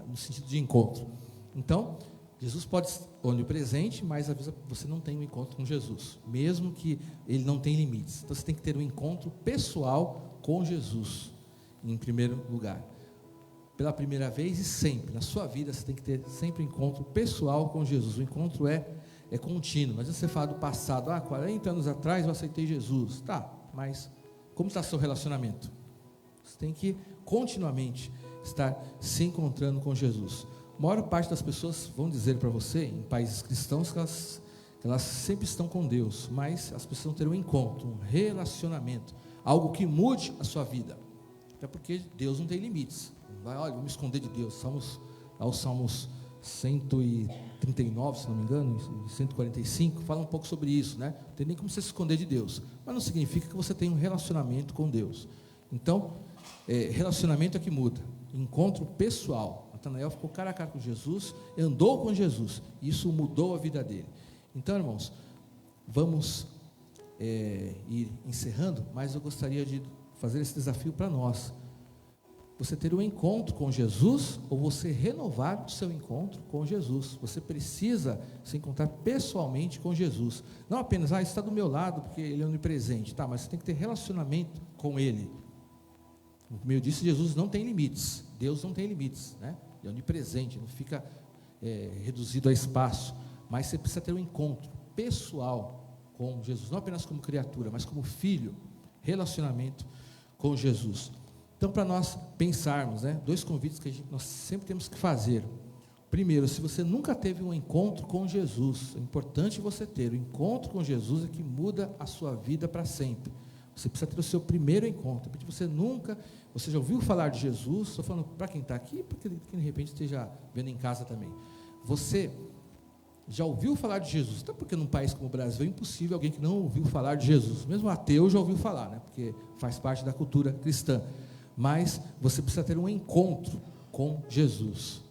No sentido de encontro. Então, Jesus pode ser onipresente, mas às vezes você não tem um encontro com Jesus, mesmo que Ele não tenha limites. Então você tem que ter um encontro pessoal com Jesus, em primeiro lugar. Pela primeira vez e sempre, na sua vida, você tem que ter sempre um encontro pessoal com Jesus. O encontro é contínuo. Mas você fala do passado, 40 anos atrás eu aceitei Jesus. Tá, mas como está seu relacionamento? Você tem que continuamente estar se encontrando com Jesus. A maior parte das pessoas vão dizer para você, em países cristãos, que elas sempre estão com Deus, mas as pessoas vão ter um encontro, um relacionamento, algo que mude a sua vida. Até porque Deus não tem limites. Não vai, olha, vou me esconder de Deus. Aos Salmos 139, se não me engano, 145, fala um pouco sobre isso, né? Não tem nem como você se esconder de Deus, mas não significa que você tem um relacionamento com Deus. Então, relacionamento é que muda, encontro pessoal. Natanael ficou cara a cara com Jesus, andou com Jesus, e isso mudou a vida dele. Então, irmãos, vamos ir encerrando, mas eu gostaria de fazer esse desafio para nós. Você ter um encontro com Jesus, ou você renovar o seu encontro com Jesus. Você precisa se encontrar pessoalmente com Jesus. Não apenas, está do meu lado, porque Ele é onipresente. Tá, mas você tem que ter relacionamento com Ele. Como eu disse, Jesus não tem limites. Deus não tem limites, né? Ele é onipresente, não fica reduzido a espaço. Mas você precisa ter um encontro pessoal com Jesus. Não apenas como criatura, mas como filho. Relacionamento com Jesus. Então, para nós pensarmos, né, 2 convites que nós sempre temos que fazer. Primeiro, se você nunca teve um encontro com Jesus, é importante você ter. O encontro com Jesus é que muda a sua vida para sempre. Você precisa ter o seu primeiro encontro. Porque você já ouviu falar de Jesus? Estou falando para quem está aqui, porque de repente esteja vendo em casa também. Você já ouviu falar de Jesus? Até porque num país como o Brasil é impossível alguém que não ouviu falar de Jesus. Mesmo ateu já ouviu falar, né? Porque faz parte da cultura cristã. Mas você precisa ter um encontro com Jesus,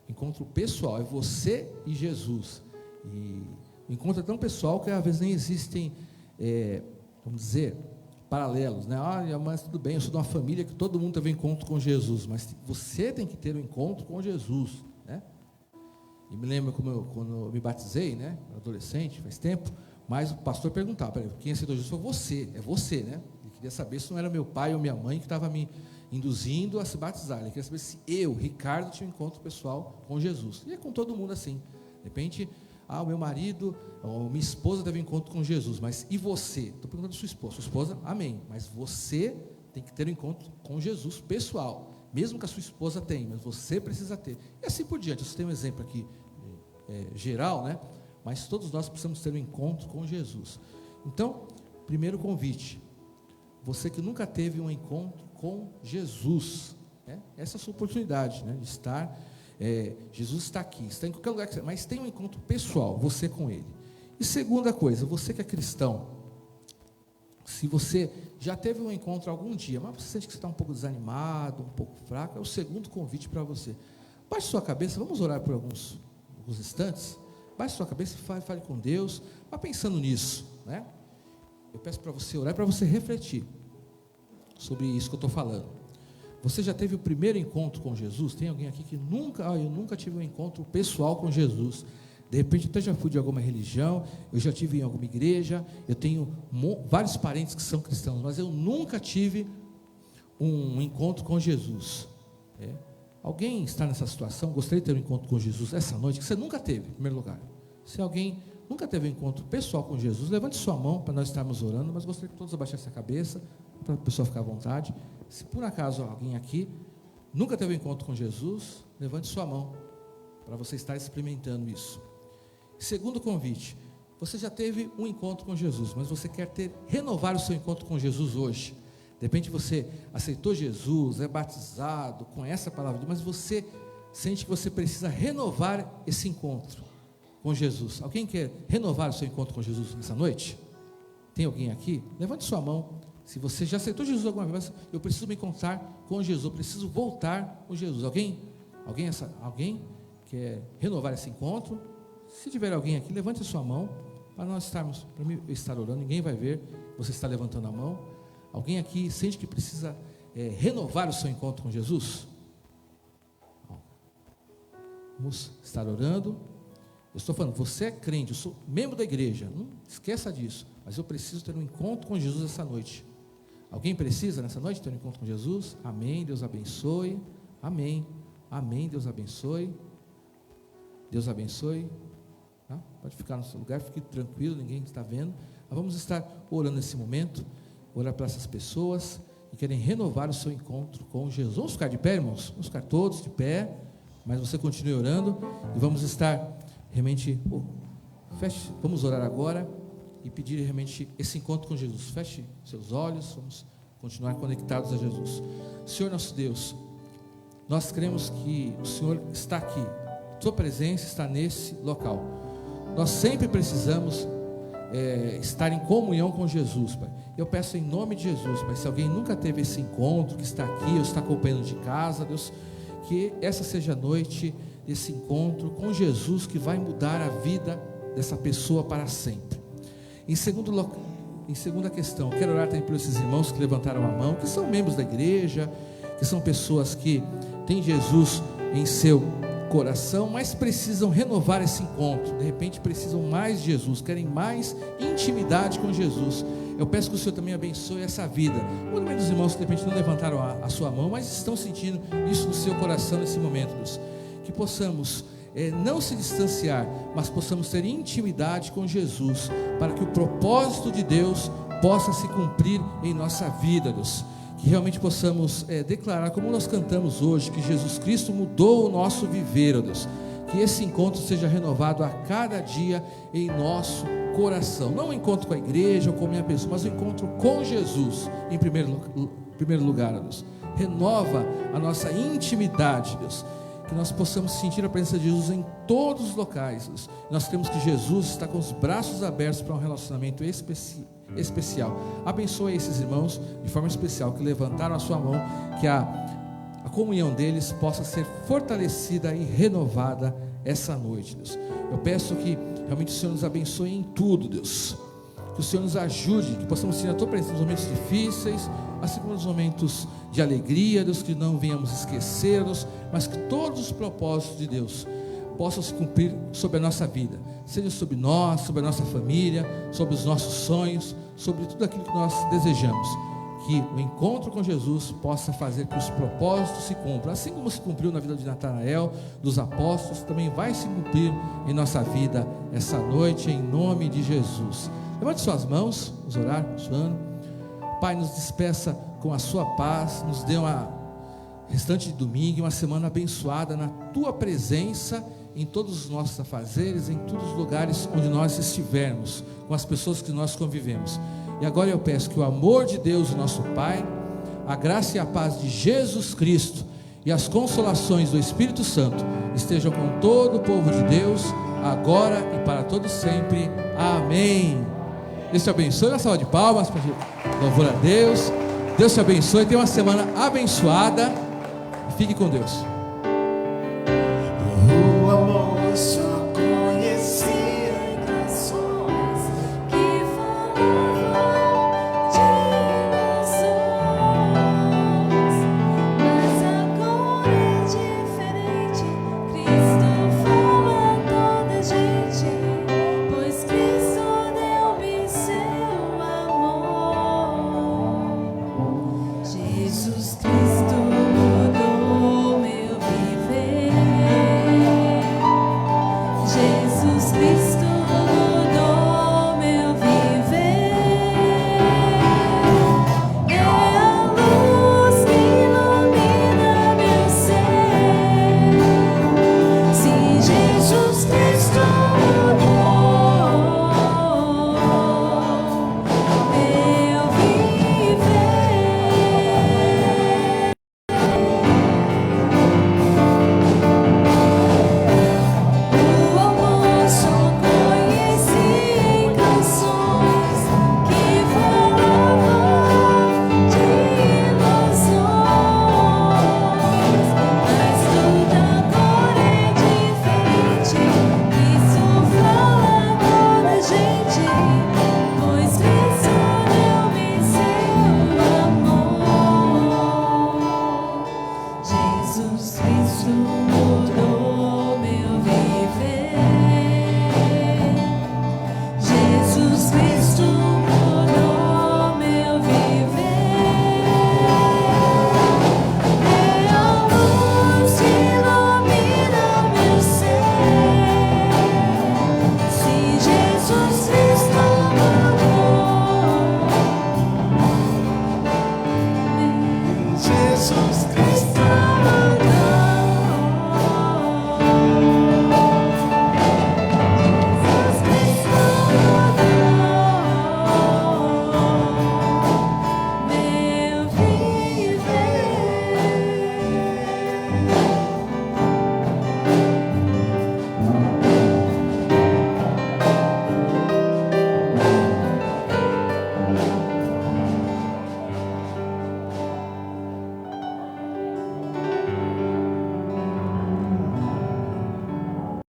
encontro pessoal, é você e Jesus, e o encontro é tão pessoal que às vezes nem existem, vamos dizer, paralelos, né? Mas tudo bem, eu sou de uma família que todo mundo teve um encontro com Jesus, mas você tem que ter um encontro com Jesus, né? E me lembro quando eu me batizei, né, adolescente, faz tempo, mas o pastor perguntava, quem aceitou Jesus foi você, é você, né? Queria saber se não era meu pai ou minha mãe que estava me induzindo a se batizar. Ele queria saber se eu, Ricardo, tinha um encontro pessoal com Jesus. E é com todo mundo assim. De repente, o meu marido, ou minha esposa teve um encontro com Jesus. Mas e você? Estou perguntando da sua esposa. Sua esposa, amém. Mas você tem que ter um encontro com Jesus pessoal. Mesmo que a sua esposa tenha, mas você precisa ter. E assim por diante. Você tem um exemplo aqui geral, né? Mas todos nós precisamos ter um encontro com Jesus. Então, primeiro convite. Você que nunca teve um encontro com Jesus, né? Essa é a sua oportunidade, né? De estar, Jesus está aqui, está em qualquer lugar que você, mas tem um encontro pessoal, você com Ele. E segunda coisa, você que é cristão, se você já teve um encontro algum dia, mas você sente que você está um pouco desanimado, um pouco fraco, é o segundo convite para você. Baixe sua cabeça, vamos orar por alguns instantes. Baixe sua cabeça e fale com Deus, vá pensando nisso, né? Eu peço para você orar e para você refletir sobre isso que eu estou falando. Você já teve o primeiro encontro com Jesus? Tem alguém aqui que eu nunca tive um encontro pessoal com Jesus. De repente eu até já fui de alguma religião, eu já tive em alguma igreja, eu tenho vários parentes que são cristãos, mas eu nunca tive um encontro com Jesus. Alguém está nessa situação? Gostaria de ter um encontro com Jesus essa noite, que você nunca teve, em primeiro lugar. Se alguém nunca teve um encontro pessoal com Jesus, levante sua mão para nós estarmos orando, mas gostaria que todos abaixassem a cabeça, para a pessoa ficar à vontade. Se por acaso alguém aqui nunca teve um encontro com Jesus, levante sua mão, para você estar experimentando isso. Segundo convite, você já teve um encontro com Jesus, mas você quer renovar o seu encontro com Jesus hoje. De repente você aceitou Jesus, é batizado, conhece a palavra de Deus, mas você sente que você precisa renovar esse encontro com Jesus. Alguém quer renovar o seu encontro com Jesus nessa noite? Tem alguém aqui? Levante sua mão. Se você já aceitou Jesus alguma vez, eu preciso me encontrar com Jesus, eu preciso voltar com Jesus. Alguém quer renovar esse encontro? Se tiver alguém aqui, levante a sua mão, para mim estar orando, ninguém vai ver, você está levantando a mão. Alguém aqui sente que precisa renovar o seu encontro com Jesus? Vamos estar orando. Eu estou falando, você é crente, eu sou membro da igreja, não esqueça disso, mas eu preciso ter um encontro com Jesus essa noite. Alguém precisa nessa noite ter um encontro com Jesus? Amém, Deus abençoe. Amém, amém, Deus abençoe. Deus abençoe. Tá? Pode ficar no seu lugar, fique tranquilo, ninguém está vendo. Mas vamos estar orando nesse momento, orar para essas pessoas que querem renovar o seu encontro com Jesus. Vamos ficar de pé, irmãos? Vamos ficar todos de pé, mas você continue orando e vamos estar realmente Feche, vamos orar agora e pedir realmente esse encontro com Jesus. Feche seus olhos, vamos continuar conectados a Jesus. Senhor nosso Deus, nós cremos que o Senhor está aqui, Sua presença está nesse local. Nós sempre precisamos estar em comunhão com Jesus, Pai. Eu peço em nome de Jesus, Pai, se alguém nunca teve esse encontro, que está aqui ou está acompanhando de casa, Deus, que essa seja a noite desse encontro com Jesus, que vai mudar a vida dessa pessoa para sempre. Em segunda questão, quero orar também por esses irmãos que levantaram a mão, que são membros da igreja, que são pessoas que têm Jesus em seu coração, mas precisam renovar esse encontro. De repente precisam mais de Jesus, querem mais intimidade com Jesus. Eu peço que o Senhor também abençoe essa vida. Ou também dos irmãos que de repente não levantaram a sua mão, mas estão sentindo isso no seu coração nesse momento, Deus. Que possamos não se distanciar, mas possamos ter intimidade com Jesus, para que o propósito de Deus possa se cumprir em nossa vida, Deus. Que realmente possamos declarar, como nós cantamos hoje, que Jesus Cristo mudou o nosso viver, ó Deus. Que esse encontro seja renovado a cada dia em nosso coração. Não um encontro com a igreja ou com a minha pessoa, mas um encontro com Jesus em primeiro lugar, ó Deus. Renova a nossa intimidade, Deus. Que nós possamos sentir a presença de Jesus em todos os locais, Deus. Nós temos que Jesus está com os braços abertos para um relacionamento especial. Abençoe esses irmãos de forma especial que levantaram a sua mão, que a comunhão deles possa ser fortalecida e renovada essa noite, Deus. Eu peço que realmente o Senhor nos abençoe em tudo, Deus. Que o Senhor nos ajude, que possamos sentir a tua presença nos momentos difíceis, assim como nos momentos de alegria, Deus, que não venhamos esquecer-nos, mas que todos os propósitos de Deus possam se cumprir sobre a nossa vida, seja sobre nós, sobre a nossa família, sobre os nossos sonhos, sobre tudo aquilo que nós desejamos. Que o encontro com Jesus possa fazer que os propósitos se cumpram, assim como se cumpriu na vida de Natanael, dos apóstolos, também vai se cumprir em nossa vida essa noite, em nome de Jesus. Levante suas mãos, vamos orar, abençoando. Pai, nos despeça com a sua paz, nos dê uma restante de domingo, uma semana abençoada na tua presença, em todos os nossos afazeres, em todos os lugares onde nós estivermos, com as pessoas que nós convivemos. E agora eu peço que o amor de Deus, o nosso Pai, a graça e a paz de Jesus Cristo e as consolações do Espírito Santo estejam com todo o povo de Deus, agora e para todo sempre. Amém. Deus te abençoe. Uma salva de palmas para louvor a Deus. Deus te abençoe. Tenha uma semana abençoada. Fique com Deus.